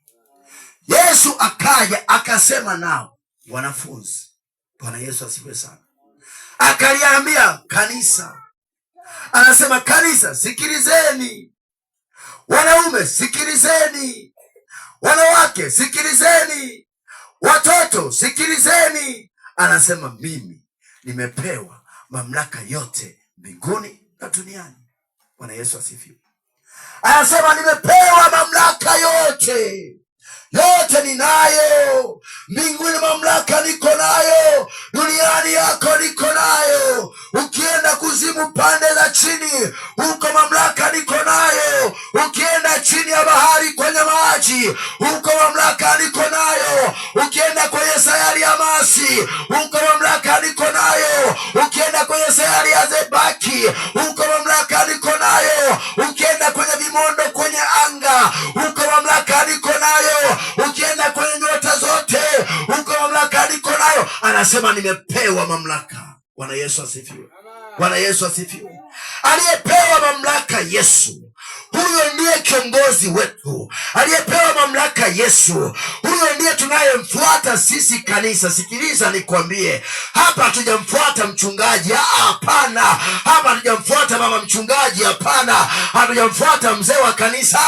Yesu akaja akasema nao wanafunzi. Bwana Yesu asifiwe sana. Akaliambia kanisa, anasema kanisa, sikilizeni. Wanaume sikilizeni, wanawake sikilizeni, watoto sikilizeni. Anasema mimi nimepewa mamlaka yote mbinguni na duniani. Bwana Yesu asifiwe. Anasema nimepewa mamlaka yote, yote ninayo. Mbinguni mamlaka niko nayo, duniani yako niko nayo. Ukienda kuzimu pande za chini, huko mamlaka niko nayo. Ukienda chini ya bahari kwenye maji, huko mamlaka niko nayo. Ukienda kwenye sayari ya Masi, huko mamlaka niko nayo. Ukienda kwenye sayari ya Zebaki, huko mamlaka niko nayo. Ukienda kwenye vimondo kwenye anga, huko mamlaka niko nayo. Ukienda kwenye nyota zote, huko mamlaka niko nayo. Anasema nimepewa mamlaka. Bwana Yesu asifiwe. Bwana Yesu asifiwe. Aliyepewa mamlaka Yesu, huyo ndiye kiongozi wetu. Aliyepewa mamlaka Yesu, huyo ndiye tunayemfuata sisi kanisa. Sikiliza nikwambie, hapa hatujamfuata mchungaji, hapana. Hapa hatujamfuata mama mchungaji, hapana. Hatujamfuata mzee wa kanisa,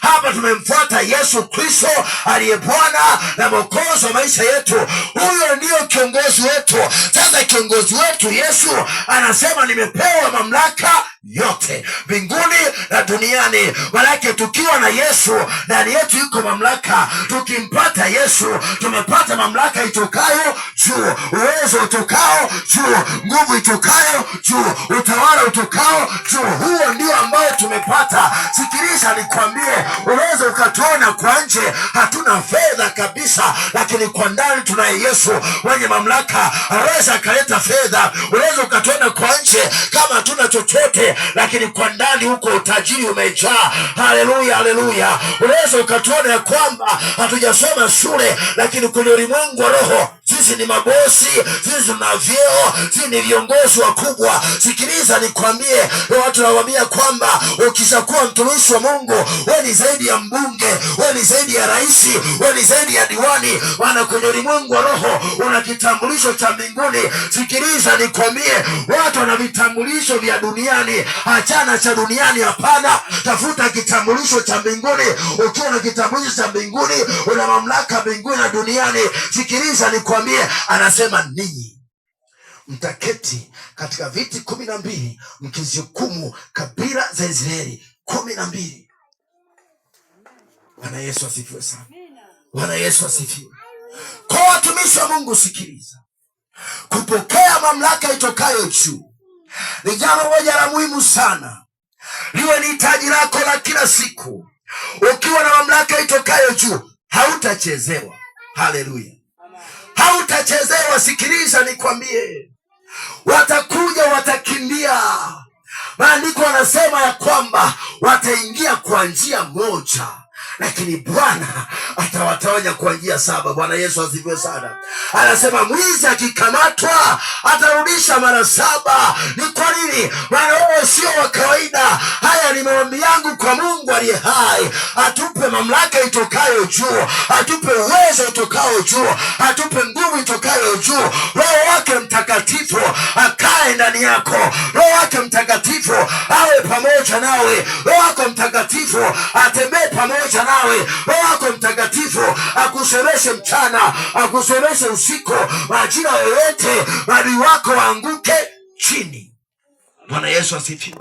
hapa tumemfuata Yesu Kristo aliye Bwana na Mwokozi wa maisha yetu. Huyo ndiyo kiongozi wetu. Sasa kiongozi wetu Yesu anasema nimepewa mamlaka yote mbinguni na duniani. Manake tukiwa na Yesu ndani yetu yuko mamlaka. Tukimpata Yesu tumepata mamlaka itokayo juu, uwezo utokao juu, nguvu itokayo juu, utawala utokao juu. Huo ndio ambao tumepata. Sikiliza nikwambie, unaweza ukatuona kwa nje hatuna fedha kabisa, lakini kwa ndani tunaye Yesu mwenye mamlaka. Anaweza akaleta fedha. Unaweza ukatuona kwa nje kama hatuna chochote, lakini kwa ndani huko utajiri umejaa. Haleluya, haleluya. Unaweza ukatuona ya kwamba hatujasoma shule, lakini kwenye ulimwengu wa roho sisi ni mabosi, sisi tuna vyeo, sisi ni viongozi wakubwa. Sikiliza nikwambie, watu nawaambia kwamba ukishakuwa mtumishi wa Mungu, wewe ni zaidi ya mbunge, wewe ni zaidi ya rais, wewe ni zaidi ya diwani. Maana kwenye ulimwengu wa roho una kitambulisho cha mbinguni. Sikiliza nikwambie, watu wana vitambulisho vya duniani. Achana cha duniani, hapana. Tafuta kitambulisho cha mbinguni. Ukiwa na kitambulisho cha mbinguni, una mamlaka mbinguni na duniani. Sikiliza nikwambie, anasema ninyi mtaketi katika viti 12 mkizihukumu kabila za Israeli 12. Bwana Yesu asifiwe sana. Bwana Yesu asifiwe. Kwa watumishi wa Mungu, sikiliza, kupokea mamlaka itokayo juu ni jambo moja la muhimu sana. Liwe ni hitaji lako la kila siku. Ukiwa na mamlaka itokayo juu hautachezewa. Haleluya, hautachezewa. Sikiliza nikwambie, watakuja watakimbia. Maandiko yanasema ya kwamba wataingia kwa njia moja, lakini Bwana atawatawanya kwa njia 7. Bwana Yesu asifiwe sana. Anasema mwizi akikamatwa atarudisha mara 7. Ni kwa nini? Maana wewe sio wa kawaida. Haya ni maombi yangu kwa Mungu aliye hai, atupe mamlaka itokayo juu, atupe uwezo utokao juu, atupe nguvu itokayo juu. Roho wake Mtakatifu akae ndani yako. Roho wake Mtakatifu awe pamoja nawe. Roho wako Mtakatifu atembee pamoja nawe. Roho wako Mtakatifu akusemeshe mchana, akusemeshe usiku, majira yoyote maadui wako waanguke chini. Bwana Yesu asifiwe.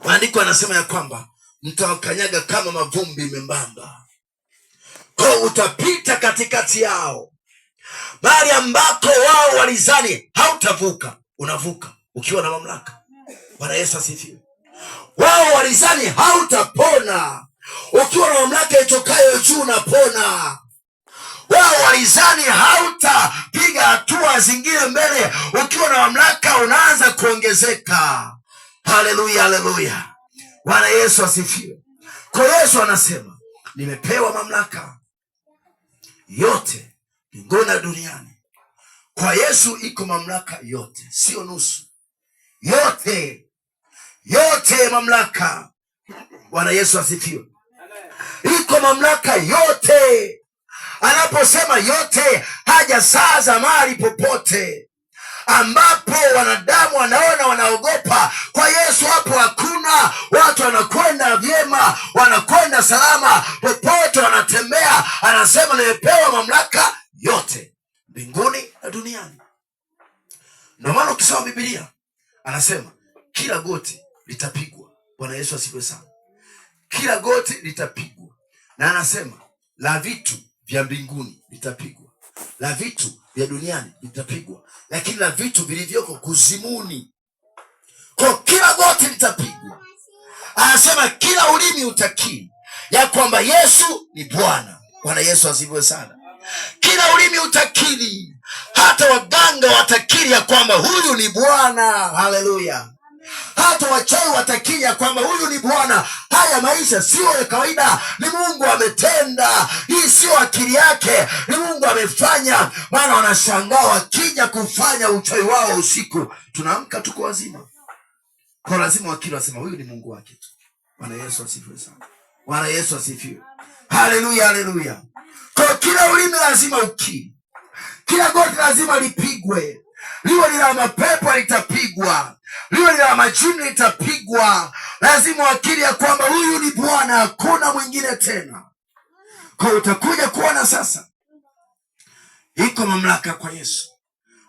Maandiko anasema ya kwamba mtawakanyaga kama mavumbi membamba. Kwa utapita katikati yao, bali ambako wao walizani hautavuka, unavuka ukiwa na mamlaka. Bwana Yesu asifiwe. Wao walizani hautapona, ukiwa na mamlaka itokayo juu unapona. Wao walizani hautapiga hatua zingine mbele. Ukiwa na mamlaka unaanza kuongezeka. Haleluya, haleluya. Bwana Yesu asifiwe. Kwa Yesu anasema nimepewa mamlaka yote mbinguni na duniani. Kwa Yesu iko mamlaka yote, sio nusu. Yote mamlaka. Bwana Yesu asifiwe. Iko mamlaka yote. Anaposema yote, hajasaza mahali popote ambapo wanadamu wanaona wanaogopa. Kwa Yesu hapo hakuna. Watu wanakwenda vyema, wanakwenda salama, popote wanatembea. Anasema nimepewa mamlaka yote mbinguni na duniani. Ndio maana ukisoma Biblia anasema kila goti litapigwa. Bwana Yesu asifiwe sana. Kila goti litapigwa, na anasema la vitu vya mbinguni litapigwa, la vitu vya duniani litapigwa, lakini la vitu vilivyoko kuzimuni. Kwa kila goti litapigwa. Anasema kila ulimi utakiri ya kwamba Yesu ni Bwana. Bwana Yesu asifiwe sana. Kila ulimi utakiri, hata waganga watakiri ya kwamba huyu ni Bwana. Haleluya. Hata wachawi watakiri ya kwamba huyu ni Bwana. Haya maisha sio ya kawaida, ni Mungu ametenda. Hii sio akili yake, ni Mungu amefanya. Maana wanashangaa wakija kufanya uchawi wao usiku, tunaamka tuko wazima. Kwa lazima wakili wasema huyu ni Mungu wake tu. Bwana Yesu asifiwe sana. Bwana Yesu asifiwe. Haleluya, haleluya. Kwa kila ulimi lazima ukiri, kila goti lazima lipigwe. Liwe ni la mapepo litapigwa, liwe ni la majini litapigwa. Lazima wakiri ya kwamba huyu ni Bwana, hakuna mwingine tena. Kwa utakuja kuona sasa iko mamlaka kwa Yesu.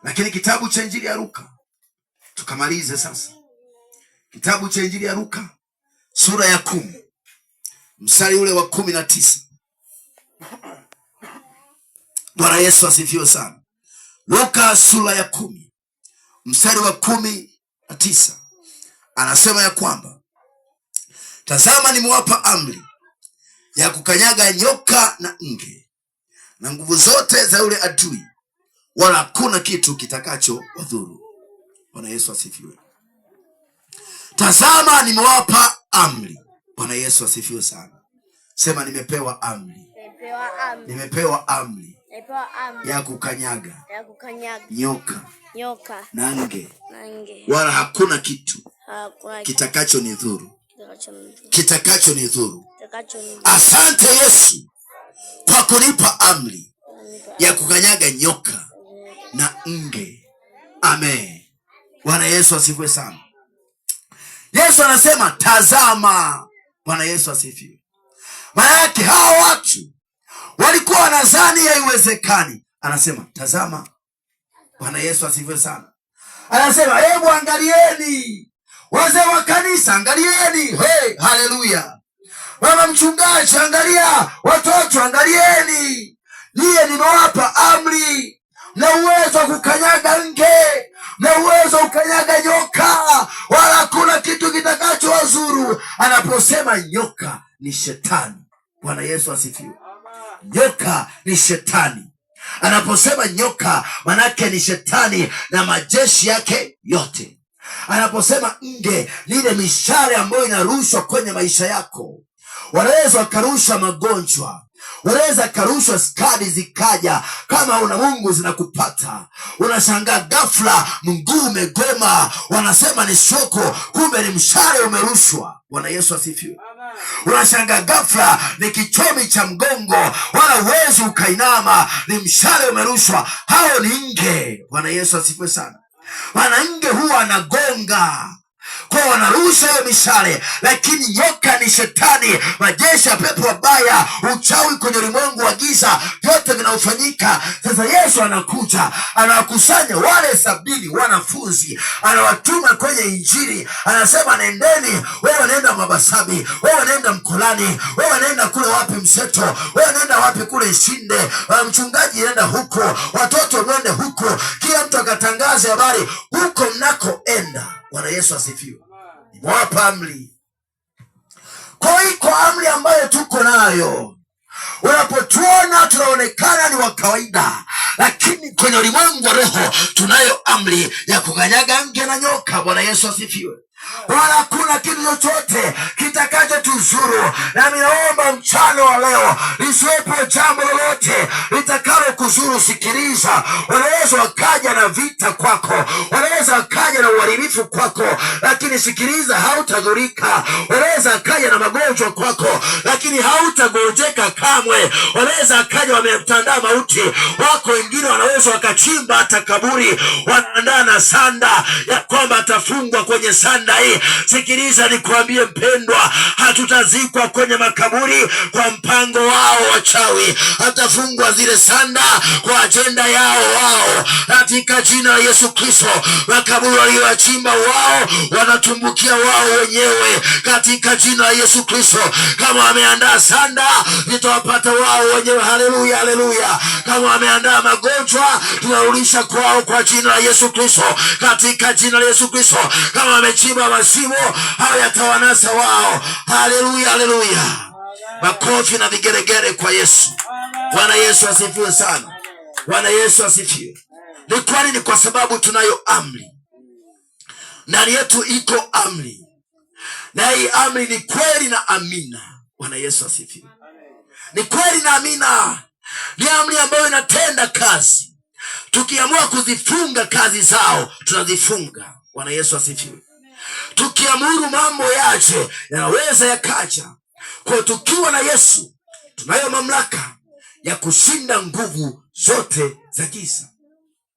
Lakini kitabu cha Injili ya Luka, tukamalize sasa. Kitabu cha Injili ya Luka sura ya 10 mstari ule wa 19. Bwana Yesu asifiwe sana. Luka sura ya 10 mstari wa 19 anasema ya kwamba tazama, nimewapa amri ya kukanyaga nyoka na nge na nguvu zote za yule adui, wala hakuna kitu kitakacho wadhuru. Bwana Yesu asifiwe. Tazama, nimewapa amri. Bwana Yesu asifiwe sana. Sema nimepewa amri. Nimepewa amri ya kukanyaga nyoka na nge, wala hakuna kitu kitakacho nidhuru. Asante Yesu kwa kunipa amri ya kukanyaga nyoka na nge. Amen. Bwana Yesu asifiwe sana. Yesu anasema tazama. Bwana Yesu asifiwe. Maana yake hawa watu walikuwa wanadhani haiwezekani. Anasema tazama. Bwana Yesu asifiwe sana. Anasema hebu angalieni, wazee wa kanisa angalieni. Hey, haleluya. Mama mchungaji angalia, watoto angalieni. Niye nimewapa amri, na uwezo wa kukanyaga nge, na uwezo wa kukanyaga nyoka, wala hakuna kitu kitakacho wazuru. Anaposema nyoka ni shetani. Bwana Yesu asifiwe. Nyoka ni shetani. Anaposema nyoka, manake ni shetani na majeshi yake yote. Anaposema nge, ni ile mishale ambayo inarushwa kwenye maisha yako. Wanaweza wakarusha magonjwa, wanaweza karushwa skadi zikaja, kama una Mungu zinakupata. Unashangaa ghafla mguu umegoma, wanasema ni shoko, kumbe ni mshale umerushwa. Bwana Yesu asifiwe. Unashangaa ghafla ni kichomi cha mgongo, wala uwezi ukainama, ni mshale umerushwa. Hao ni nge. Bwana Yesu asifiwe sana. Wana nge huwa anagonga, kwa wanarusha hiyo mishale. Lakini nyoka ni shetani, majeshi ya pepo wabaya, uchawi kwenye ulimwengu wa giza, vyote vinaofanyika. Sasa Yesu anakuja, anawakusanya wale 70 wanafunzi, anawatuma kwenye Injili. Anasema nendeni, wewe nenda Mabasabi, wewe nenda Mkolani, wewe nenda kule wapi Mseto, wewe nenda wapi kule Ishinde, mchungaji nenda huko, watoto mwende huko, kila mtu akatangaze habari huko mnakoenda. Bwana Yesu asifiwe. Nimewapa amri. Kwa iko amri ambayo tuko nayo, Unapotuona tunaonekana ni wa kawaida, lakini kwenye ulimwengu wa roho tunayo amri ya kukanyaga nge na nyoka. Bwana Yesu asifiwe. Wala kuna kitu chochote kitakacho tuzuru. Nami naomba mchana wa leo lisiwepo jambo lolote litakalo kuzuru. Sikiliza, wanaweza wakaja na vita kwako, wanaweza wakaja na uharibifu kwako, lakini sikiliza, hautadhurika. Wanaweza wakaja na magonjwa kwako, lakini hautagonjeka kamwe. Wanaweza wakaja wametandaa mauti wako, wengine wanaweza wakachimba hata kaburi, wanaandaa na sanda ya kwamba atafungwa kwenye sanda hii. Sikiliza nikwambie mpendwa, hatutazikwa kwenye makaburi kwa mpango wao wachawi. Hatafungwa zile sanda kwa ajenda yao wao, katika jina la Yesu Kristo. Makaburi walioachimba wao wanatumbukia wao wenyewe, katika jina la Yesu Kristo. Kama wameandaa sanda zitawapata wao wenyewe. Haleluya, haleluya. Kama wameandaa magonjwa tunarudisha kwao kwa jina la Yesu Kristo, katika jina la Yesu Kristo. Kama wamechimba mashimo hao yatawanasa wao. Haleluya, haleluya. Makofi na vigeregere kwa Yesu. Bwana Yesu asifiwe sana. Bwana Yesu asifiwe. Ni kwani ni kwa sababu tunayo amri. Ndani yetu iko amri, na hii amri ni kweli na amina. Bwana Yesu asifiwe. Ni kweli na amina. Ni amri ambayo inatenda kazi. Tukiamua kuzifunga kazi zao tunazifunga. Bwana Yesu asifiwe. Tukiamuru mambo yaje yanaweza yakaja. Kwa tukiwa na Yesu tunayo mamlaka ya kushinda nguvu zote za giza.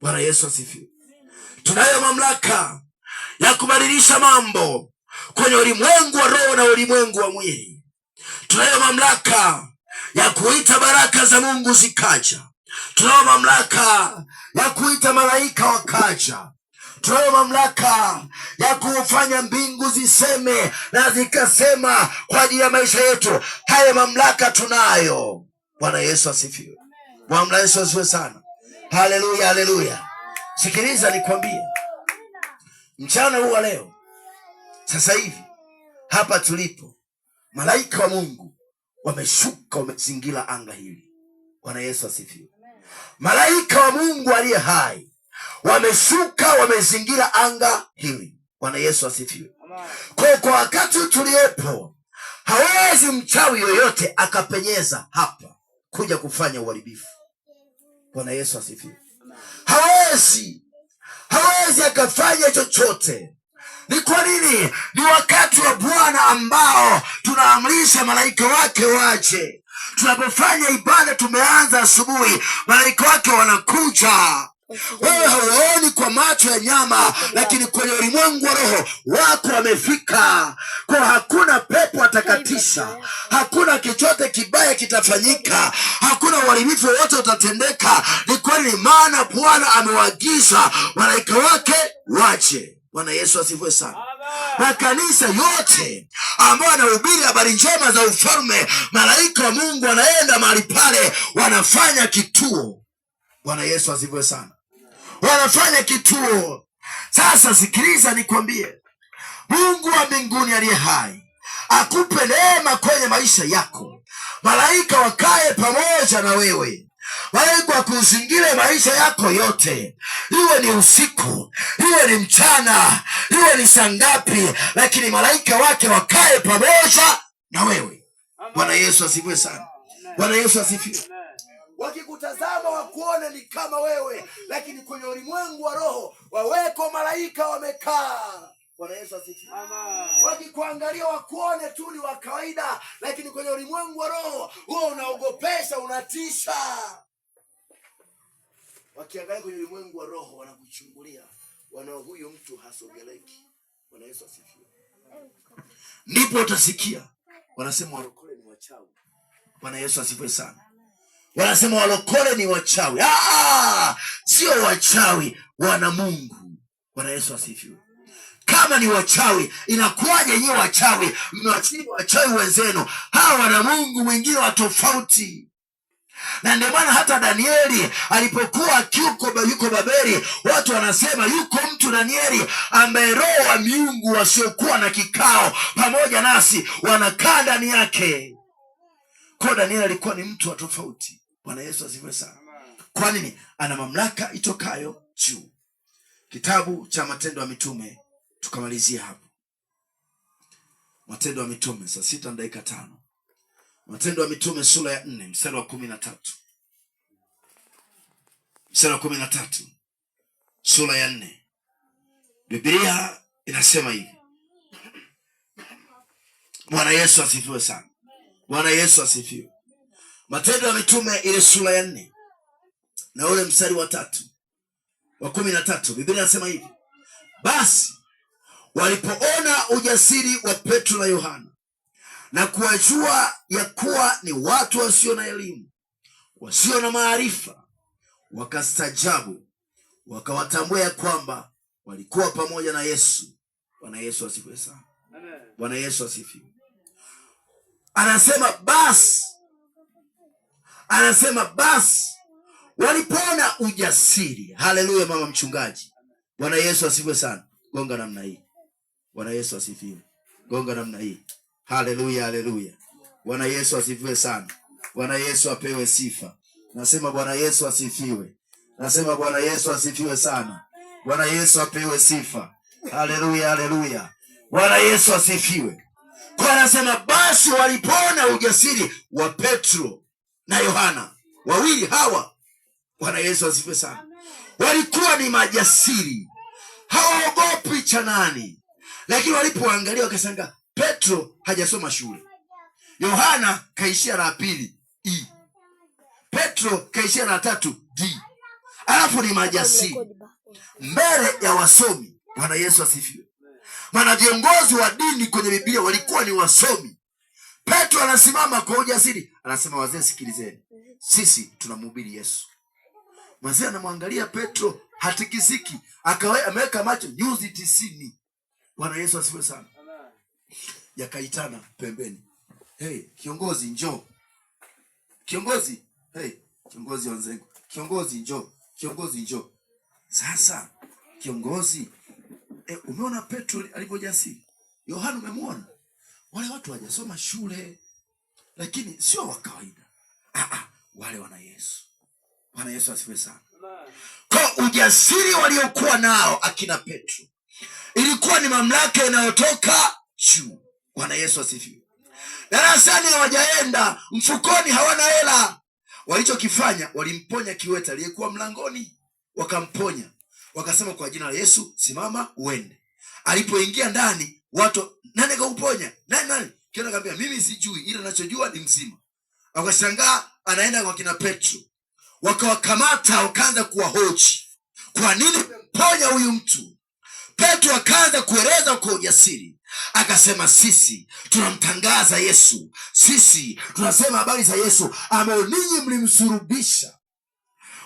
Bwana Yesu asifiwe. Tunayo mamlaka ya kubadilisha mambo kwenye ulimwengu wa roho na ulimwengu wa mwili. Tunayo mamlaka ya kuita baraka za Mungu zikaja. Tunayo mamlaka ya kuita malaika wakaja. Tunayo mamlaka ya kufanya mbingu ziseme na zikasema kwa ajili ya maisha yetu. Haya mamlaka tunayo. Bwana Yesu asifiwe. Bwana Yesu asifiwe sana. Haleluya, haleluya. Sikiliza nikwambie, mchana huu wa leo, sasa hivi hapa tulipo, malaika wa Mungu wameshuka, wamezingira anga hili. Bwana Yesu asifiwe. Malaika wa Mungu aliye hai wameshuka, wamezingira anga hili. Bwana Yesu asifiwe. Kwa wakati tuliopo, hawezi mchawi yoyote akapenyeza hapa kuja kufanya uharibifu. Bwana Yesu asifiwe. Hawezi akafanya chochote. Ni kwa nini? Ni wakati wa Bwana ambao tunaamrisha malaika wake waje. Tunapofanya ibada, tumeanza asubuhi, malaika wake wanakuja. Wewe hauoni kwa macho ya nyama, lakini kwenye ulimwengu wa roho wako wamefika. Kwa hakuna pepo atakatisha, hakuna chochote kibaya kitafanyika, hakuna uharibifu wote utatendeka. Ni kweli, maana Bwana amewaagiza malaika wake waje. Bwana Yesu asifiwe sana. Makanisa yote ambayo yanahubiri habari njema za ufalme, malaika wa Mungu wanaenda mahali pale, wanafanya kituo. Bwana Yesu asifiwe sana. Wanafanya kituo. Sasa sikiliza nikwambie, Mungu wa mbinguni aliye hai akupe neema kwenye maisha yako. Malaika wakae pamoja na wewe. Malaika wakuzingire maisha yako yote, iwe ni usiku, iwe ni mchana, iwe ni saa ngapi, lakini malaika wake wakae pamoja na wewe. Bwana Yesu asifiwe sana. Bwana Yesu asifiwe. Wakikutazama wakuone ni kama wewe, lakini kwenye ulimwengu wa roho waweko malaika wamekaa. Bwana Yesu asifiwe. Wakikuangalia wakuone tu ni wa kawaida, lakini kwenye ulimwengu wa roho wewe unaogopesha, unatisha. Wakiangalia kwenye ulimwengu wa roho wanakuchungulia, wanao huyu mtu hasogeleki. Bwana Yesu asifiwe. Ndipo utasikia wanasema walokole ni wachawi. Bwana Yesu asifiwe sana. Wanasema walokole ni wachawi. Sio wachawi, wana Mungu. Bwana Yesu asifiwe. Kama ni wachawi, inakuwaje nyinyi wachawi mmewachini wachawi wenzenu? Hawa wana Mungu mwingine wa tofauti. Na ndio maana hata Danieli alipokuwa yuko Babeli, watu wanasema yuko mtu Danieli ambaye roho wa miungu wasiokuwa na kikao pamoja nasi wanakaa ndani yake. Kwa Danieli alikuwa ni mtu wa tofauti. Bwana Yesu asifiwe sana. Kwa nini? Ana mamlaka itokayo juu. Kitabu cha Matendo ya Mitume, tukamalizia hapo. Matendo ya Mitume saa 6:05. Matendo ya Mitume sura ya 4 mstari wa 13. Mstari wa 13. Sura ya 4. Biblia inasema hivi. Bwana Yesu asifiwe sana. Bwana Yesu asifiwe. Matendo ya Mitume ile sura ya 4 na ule mstari wa 3 wa 13, Biblia inasema hivi. Basi walipoona ujasiri wa Petro na Yohana na kuwajua ya kuwa ni watu wasio na elimu, wasio na maarifa, wakastajabu, wakawatambua ya kwamba walikuwa pamoja na Yesu. Bwana Yesu asifiwe sana. Bwana Yesu asifiwe. Anasema basi walipoona ujasiri. Haleluya mama mchungaji. Bwana Yesu asifiwe sana. Gonga namna hii. Bwana Yesu asifiwe. Gonga namna hii. Haleluya, haleluya. Bwana Yesu asifiwe sana. Bwana Yesu apewe sifa. Nasema Bwana Yesu asifiwe. Nasema Bwana Yesu asifiwe sana. Bwana Yesu apewe sifa. Haleluya, haleluya. Bwana Yesu asifiwe. Kwa anasema basi walipoona ujasiri wa Petro na Yohana, wawili hawa, Bwana Yesu asifiwe sana, walikuwa ni majasiri, hawaogopi cha nani. Lakini walipoangalia wakasanga Petro hajasoma shule, Yohana kaishia la 2 E, Petro kaishia la 3 D, alafu ni majasiri mbele ya wasomi. Bwana Yesu asifiwe. Maana viongozi wa dini kwenye Biblia walikuwa ni wasomi. Petro anasimama kwa ujasiri, anasema wazee sikilizeni, sisi tunamhubiri Yesu. Mzee anamwangalia Petro, hatikisiki, ameweka macho nyuzi 90. Bwana Yesu asifiwe sana. Yakaitana pembeni, hey kiongozi njoo, kiongozi, hey kiongozi wanzengu, kiongozi njoo, kiongozi njoo. Sasa kiongozi, umeona Petro alivyojasiri? Yohana umemuona? Wale watu hawajasoma shule, lakini sio wa kawaida. Wale wana Yesu. Bwana Yesu asifiwe sana. Kwa ujasiri waliokuwa nao akina Petro, ilikuwa ni mamlaka inayotoka juu. Bwana Yesu asifiwe. Darasani hawajaenda, mfukoni hawana hela. Walichokifanya, walimponya kiwete aliyekuwa mlangoni, wakamponya. Wakasema kwa jina la Yesu simama uende. Alipoingia ndani, watu, nani kauponya? Nani? Kila kaambia mimi sijui, ila ninachojua ni mzima. Wakashangaa anaenda kwa kina Petro. Wakawakamata, wakaanza kuwahoji. Kwa nini umemponya huyu mtu? Petro akaanza kueleza kwa ujasiri. Akasema sisi tunamtangaza Yesu. Sisi tunasema habari za Yesu ambao ninyi mlimsulubisha.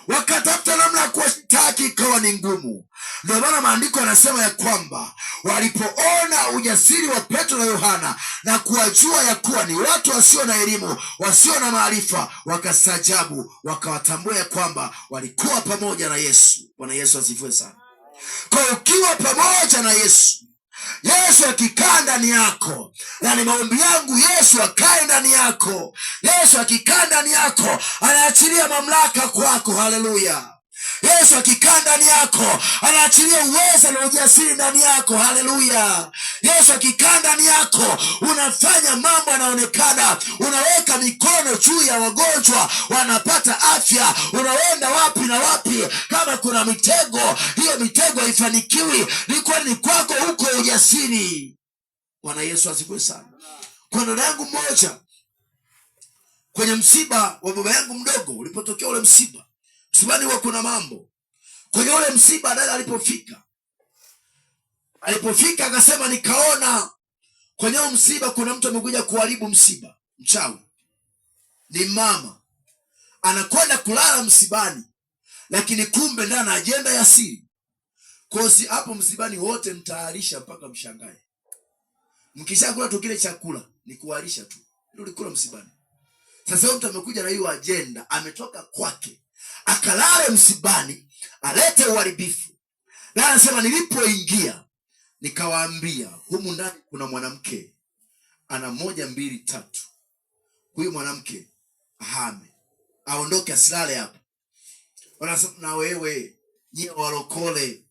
Wakatafuta namna ya kuwashtaki, ikawa ni ngumu. Ndio maana maandiko yanasema ya kwamba walipoona ujasiri wa Petro na Yohana na kuwajua ya kuwa ni watu wasio na elimu, wasio na maarifa, wakastajabu, wakawatambua ya kwamba walikuwa pamoja na Yesu. Bwana Yesu asifiwe sana. Kwa ukiwa pamoja na Yesu, Yesu akikaa ndani yako, na ni maombi yangu Yesu akae ndani yako. Yesu akikaa ndani yako, anaachilia mamlaka kwako. Haleluya. Yesu akikaa ndani yako, anaachilia uwezo na ujasiri ndani yako. Haleluya. Yesu akikaa ndani yako, unafanya mambo yanaonekana. Unaweka mikono juu ya wagonjwa, wanapata afya. Unaenda wapi na wapi. Kama kuna mitego, hiyo mitego haifanikiwi. Ni kwako huko ujasiri. Bwana Yesu asifiwe sana. Kwa dada yangu mmoja, kwenye msiba wa baba yangu mdogo, ulipotokea ule msiba, msibani huwa kuna mambo. Kwenye ule msiba, dada alipofika akasema, nikaona kwenye ule msiba kuna mtu amekuja kuharibu msiba, mchawi. Ni mama anakwenda kulala msibani, lakini kumbe ndani ajenda ya siri. Kosi hapo msibani wote mtaharisha mpaka mshangae. Mkishakula tu kile chakula ni kuharisha tu. Ndio ulikula msibani. Sasa mtu amekuja na hiyo ajenda, ametoka kwake akalale msibani, alete uharibifu. Na anasema nilipoingia nikawaambia, humu ndani kuna mwanamke ana 1, 2, 3. huyu mwanamke ahame, aondoke, asilale hapa. Wanasema na wewe nyie walokole,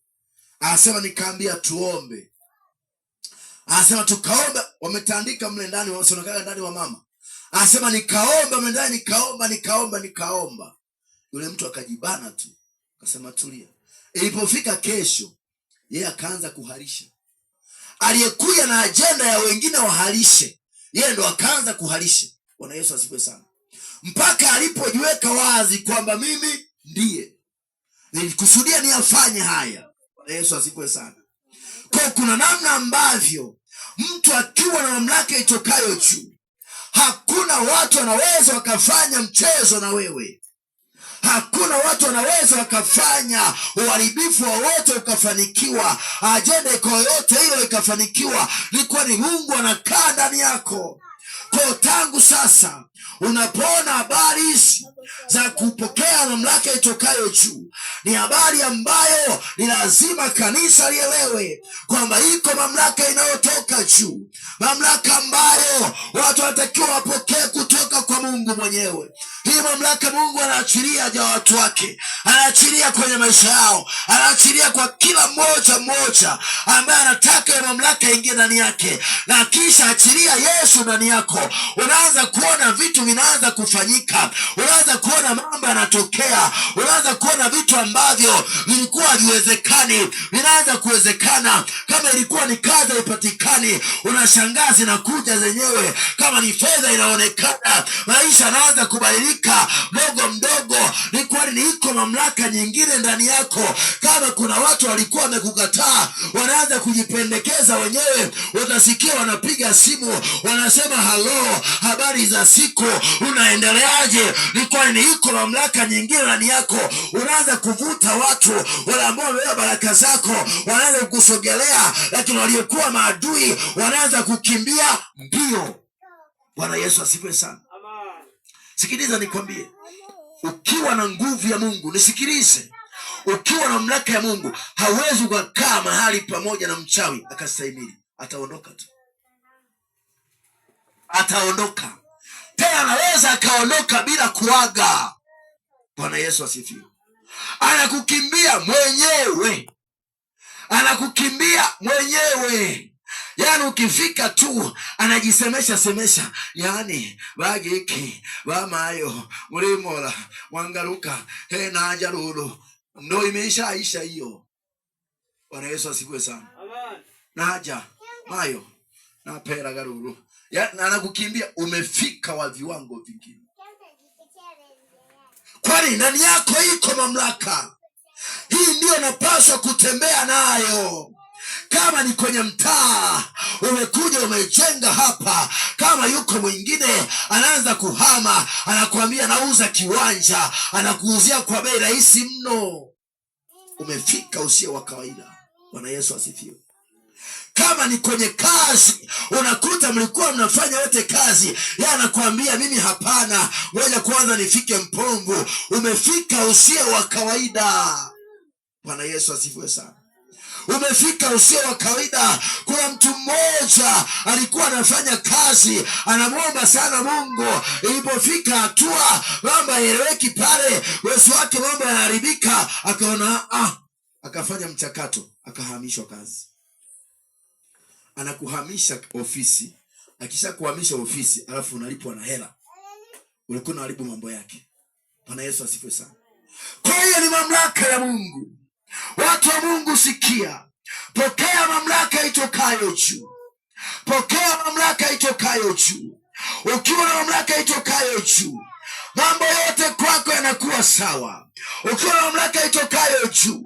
anasema nikaambia tuombe, anasema tukaomba, wametandika mle ndani, wamesonokaga ndani wa mama, anasema nikaomba mle ndani, nikaomba. Yule mtu akajibana tu, akasema tulia. Ilipofika kesho, yeye akaanza kuharisha. Aliyekuja na ajenda ya wengine waharishe, yeye ndo akaanza kuharisha. Bwana Yesu asifiwe sana. Mpaka alipojiweka wazi kwamba mimi ndiye nilikusudia niyafanye haya. Bwana Yesu asifiwe sana. Kwa kuna namna ambavyo mtu akiwa na mamlaka itokayo juu, hakuna watu wanaweza wakafanya mchezo na wewe. Hakuna watu wanaweza wakafanya uharibifu wowote ukafanikiwa, ajenda iko yote ile ikafanikiwa, ni kwani Mungu anakaa ndani yako. Kwa tangu sasa unapoona habari hizi za kupokea mamlaka itokayo juu, ni habari ambayo ni lazima kanisa lielewe kwamba iko mamlaka inayotoka juu, mamlaka ambayo watu wanatakiwa wapokee kutoka kwa Mungu mwenyewe. Hii mamlaka Mungu anaachilia ja watu wake, anaachilia kwenye maisha yao, anaachilia kwa kila mmoja ambaye anataka ya mamlaka ingie ndani yake. Na kisha achilia Yesu ndani yako, unaanza kuona vitu vinaanza kufanyika, unaanza kuona mambo yanatokea, unaanza kuona vitu ambavyo vilikuwa haviwezekani vinaanza kuwezekana. Kama ilikuwa ni kazi haipatikani, unashangaa zinakuja zenyewe. Kama ni fedha inaonekana, maisha yanaanza kubadilika mdogo. Ni kwani iko mamlaka nyingine ndani yako. Kama kuna watu walikuwa wamekukataa, wanaanza kujipendekeza wenyewe. Utasikia wanapiga simu, wanasema halo, habari za siku, unaendeleaje? Ni kwani iko mamlaka nyingine ndani yako. Unaanza kuvuta watu wale ambao wamebeba baraka zako, wanaanza kukusogelea, lakini waliokuwa maadui wanaanza kukimbia mbio. Bwana Yesu asifiwe sana. Sikiliza nikwambie, ukiwa na nguvu ya Mungu, nisikilize, ukiwa na mamlaka ya Mungu, hawezi kukaa mahali pamoja na mchawi akastahimili. Ataondoka tu, ataondoka tena. Anaweza akaondoka bila kuaga. Bwana Yesu asifiwe. Anakukimbia mwenyewe. Yani ukifika tu anajisemesha, yani bagiki bamayo mulimora wangaruka he naja lulu, ndo imeshaisha hiyo. Bwana Yesu asifiwe sana. Naja mayo na pera garuru, yani anakukimbia. Umefika wa viwango vingine, kwani ndani yako iko mamlaka. Hii ndio napaswa kutembea nayo. Kama ni kwenye mtaa umekuja umejenga hapa, kama yuko mwingine anaanza kuhama, anakuambia nauza kiwanja, anakuuzia kwa bei rahisi mno, umefika usio wa kawaida. Bwana Yesu asifiwe. Kama ni kwenye kazi, unakuta mlikuwa mnafanya wote kazi, yeye anakuambia mimi hapana, ngoja kwanza nifike Mpombo, umefika usio wa kawaida. Bwana Yesu asifiwe sana. Umefika usio wa kawaida. Kuna mtu mmoja alikuwa anafanya kazi, anamwomba sana Mungu. Ilipofika hatua mambo hayaeleweki pale, uwezo wake mambo yanaharibika, akaona akafanya mchakato, akahamishwa kazi. Anakuhamisha ofisi, akisha kuhamisha ofisi alafu unalipwa na hela, ulikuwa unaharibu mambo yake. Bwana Yesu asifiwe sana. Kwa hiyo ni mamlaka ya Mungu. Watu wa Mungu, sikia, pokea mamlaka itokayo juu. Pokea mamlaka itokayo juu. Ukiwa na mamlaka itokayo juu, mambo yote kwako yanakuwa sawa. Ukiwa na mamlaka itokayo juu,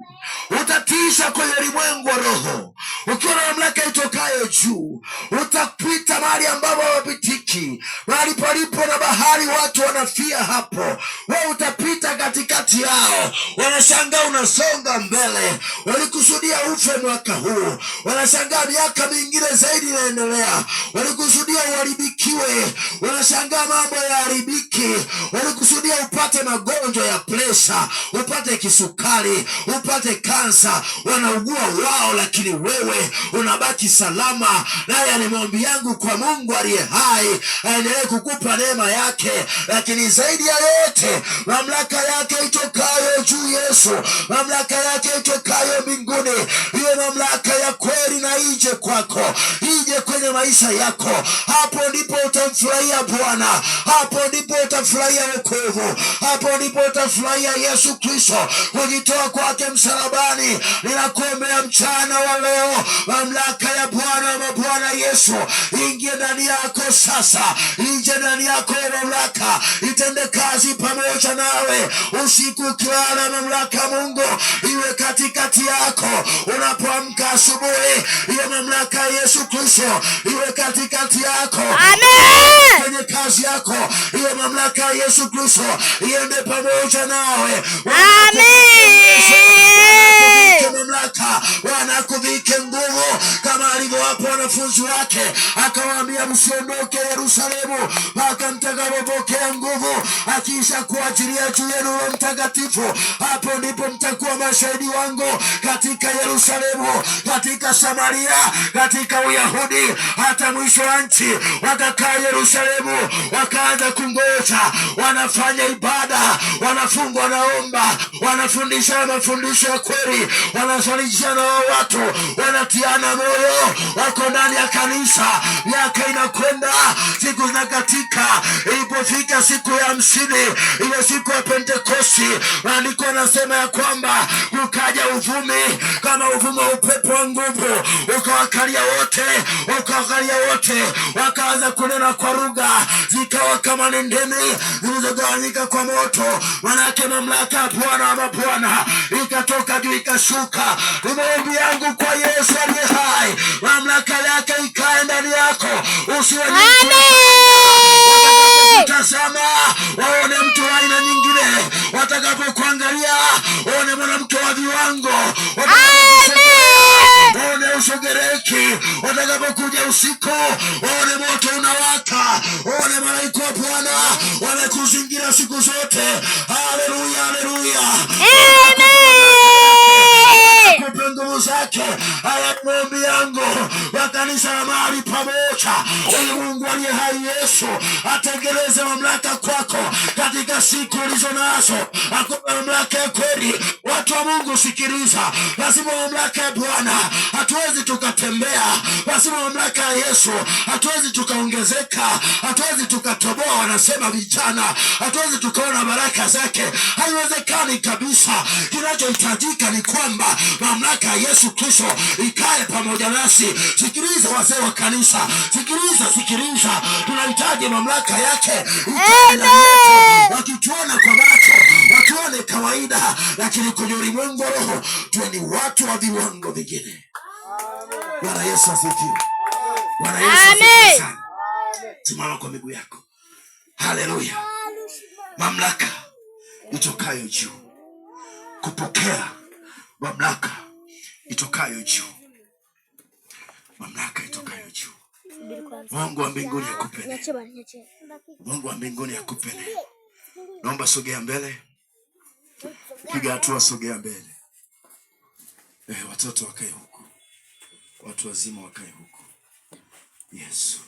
utatiisha kwenye ulimwengu wa roho. Ukiwa na mamlaka itokayo juu, utapita mahali ambapo hapapitiki. Mahali palipo na bahari watu wanafia hapo, wewe utapita katikati yao. Wanashangaa unasonga mbele. Walikusudia ufe mwaka huu, wanashangaa miaka mingine zaidi inaendelea. Walikusudia uharibikiwe, wanashangaa mambo yaharibiki. walikusudia upate magonjwa ya presha, upate kisukari, upate kansa. Wanaugua wao, lakini wewe unabaki salama. Naye ni maombi yangu kwa Mungu aliye hai, aendelee kukupa neema yake, lakini zaidi ya yote mamlaka yake itokayo juu Yesu, mamlaka yake itokayo mbinguni, hiyo mamlaka ya kweli na ije kwako, ije kwenye maisha yako. Hapo ndipo utamfurahia Bwana, hapo ndipo utafurahia wokovu, hapo ndipo utafurahia Yesu Kristo kujitoa kwake msalabani. Ninakuombea mchana wa leo, mamlaka ya Bwana wa mabwana Yesu ingie ndani yako sasa, ije ndani yako ya mamlaka, itende kazi pamoja nawe usiku ukilala. Mamlaka ya Mungu iwe katikati yako unapoamka asubuhi, hiyo mamlaka ya Yesu Kristo iwe katikati yako. Amen. Kwenye kazi yako, hiyo mamlaka ya Yesu Kristo iende pamoja nawe. Amen. Mamlaka wanakuvike nguvu kama alivyowapa wanafunzi wake, akawaambia msiondoke Yerusalemu mpaka mtakapopokea nguvu, akisha kuachilia juu yenu Roho Mtakatifu. Hapo ndipo mtakuwa mashahidi wangu katika Yerusalemu, katika Samaria, katika Uyahudi, hata mwisho wa nchi. Wakakaa Yerusalemu, wakaanza kungoja, wanafanya ibada, wanafunga, wanaomba, wanafundisha mafundisho ya kweli, wanasalisha na watu, wanatiana moyo, wako ndani ya kanisa. Miaka inakwenda, siku zinakatika. Ilipofika siku ya 50, ile siku ya Pentekosti, maandiko yanasema ya kwamba ukaja uvumi kama uvumi wa upepo wa nguvu, ukawakalia wote, wakaanza kunena kwa lugha, zikawa kama ndimi zilizogawanyika kwa moto. Manake mamlaka ya Bwana wa mabwana ikatoka juu ikashuka. Ni maombi yangu kwa Yesu aliye hai, mamlaka yake ikae ndani yako, usiwe tazama waone mtu wa aina nyingine, watakapokuangalia waone mwanamke wa viwango, waone usogereki, watakapokuja usiku waone moto unawaka, waone malaika wa Bwana wamekuzingira siku zote. Haleluya, haleluya. Kupe nguvu zake. Haya maombi yangu wa kanisa la mahali pamoja, ili Mungu aliye hai Yesu atengeleze mamlaka kwako katika siku ulizo nazo. Akupe mamlaka ya kweli. Watu wa Mungu sikiliza, lazima mamlaka ya Bwana. Hatuwezi tukatembea lazima mamlaka ya Yesu. Hatuwezi tukaongezeka, hatuwezi tukatoboa, wanasema vijana, hatuwezi tukaona baraka zake, haiwezekani kabisa. Kinachohitajika ni kwamba mamlaka ya Yesu Kristo ikae pamoja nasi. Sikiliza wazee wa kanisa, sikiliza, tunahitaji mamlaka yake ikae ndani yetu. Wakituona kwa macho watuone kawaida, lakini kwenye ulimwengu wa roho tuwe ni watu wa viwango vingine. Bwana Yesu asifiwe. Bwana Yesu asifiwe sana. Simama kwa miguu yako. Haleluya. Mamlaka itokayo juu, kupokea mamlaka itokayo juu, mamlaka itokayo juu. Mungu wa mbinguni akupe, Mungu wa mbinguni akupe. Naomba sogea mbele, piga hatua, sogea mbele. Watoto wakae huku, watu wazima wakae huku. Yesu.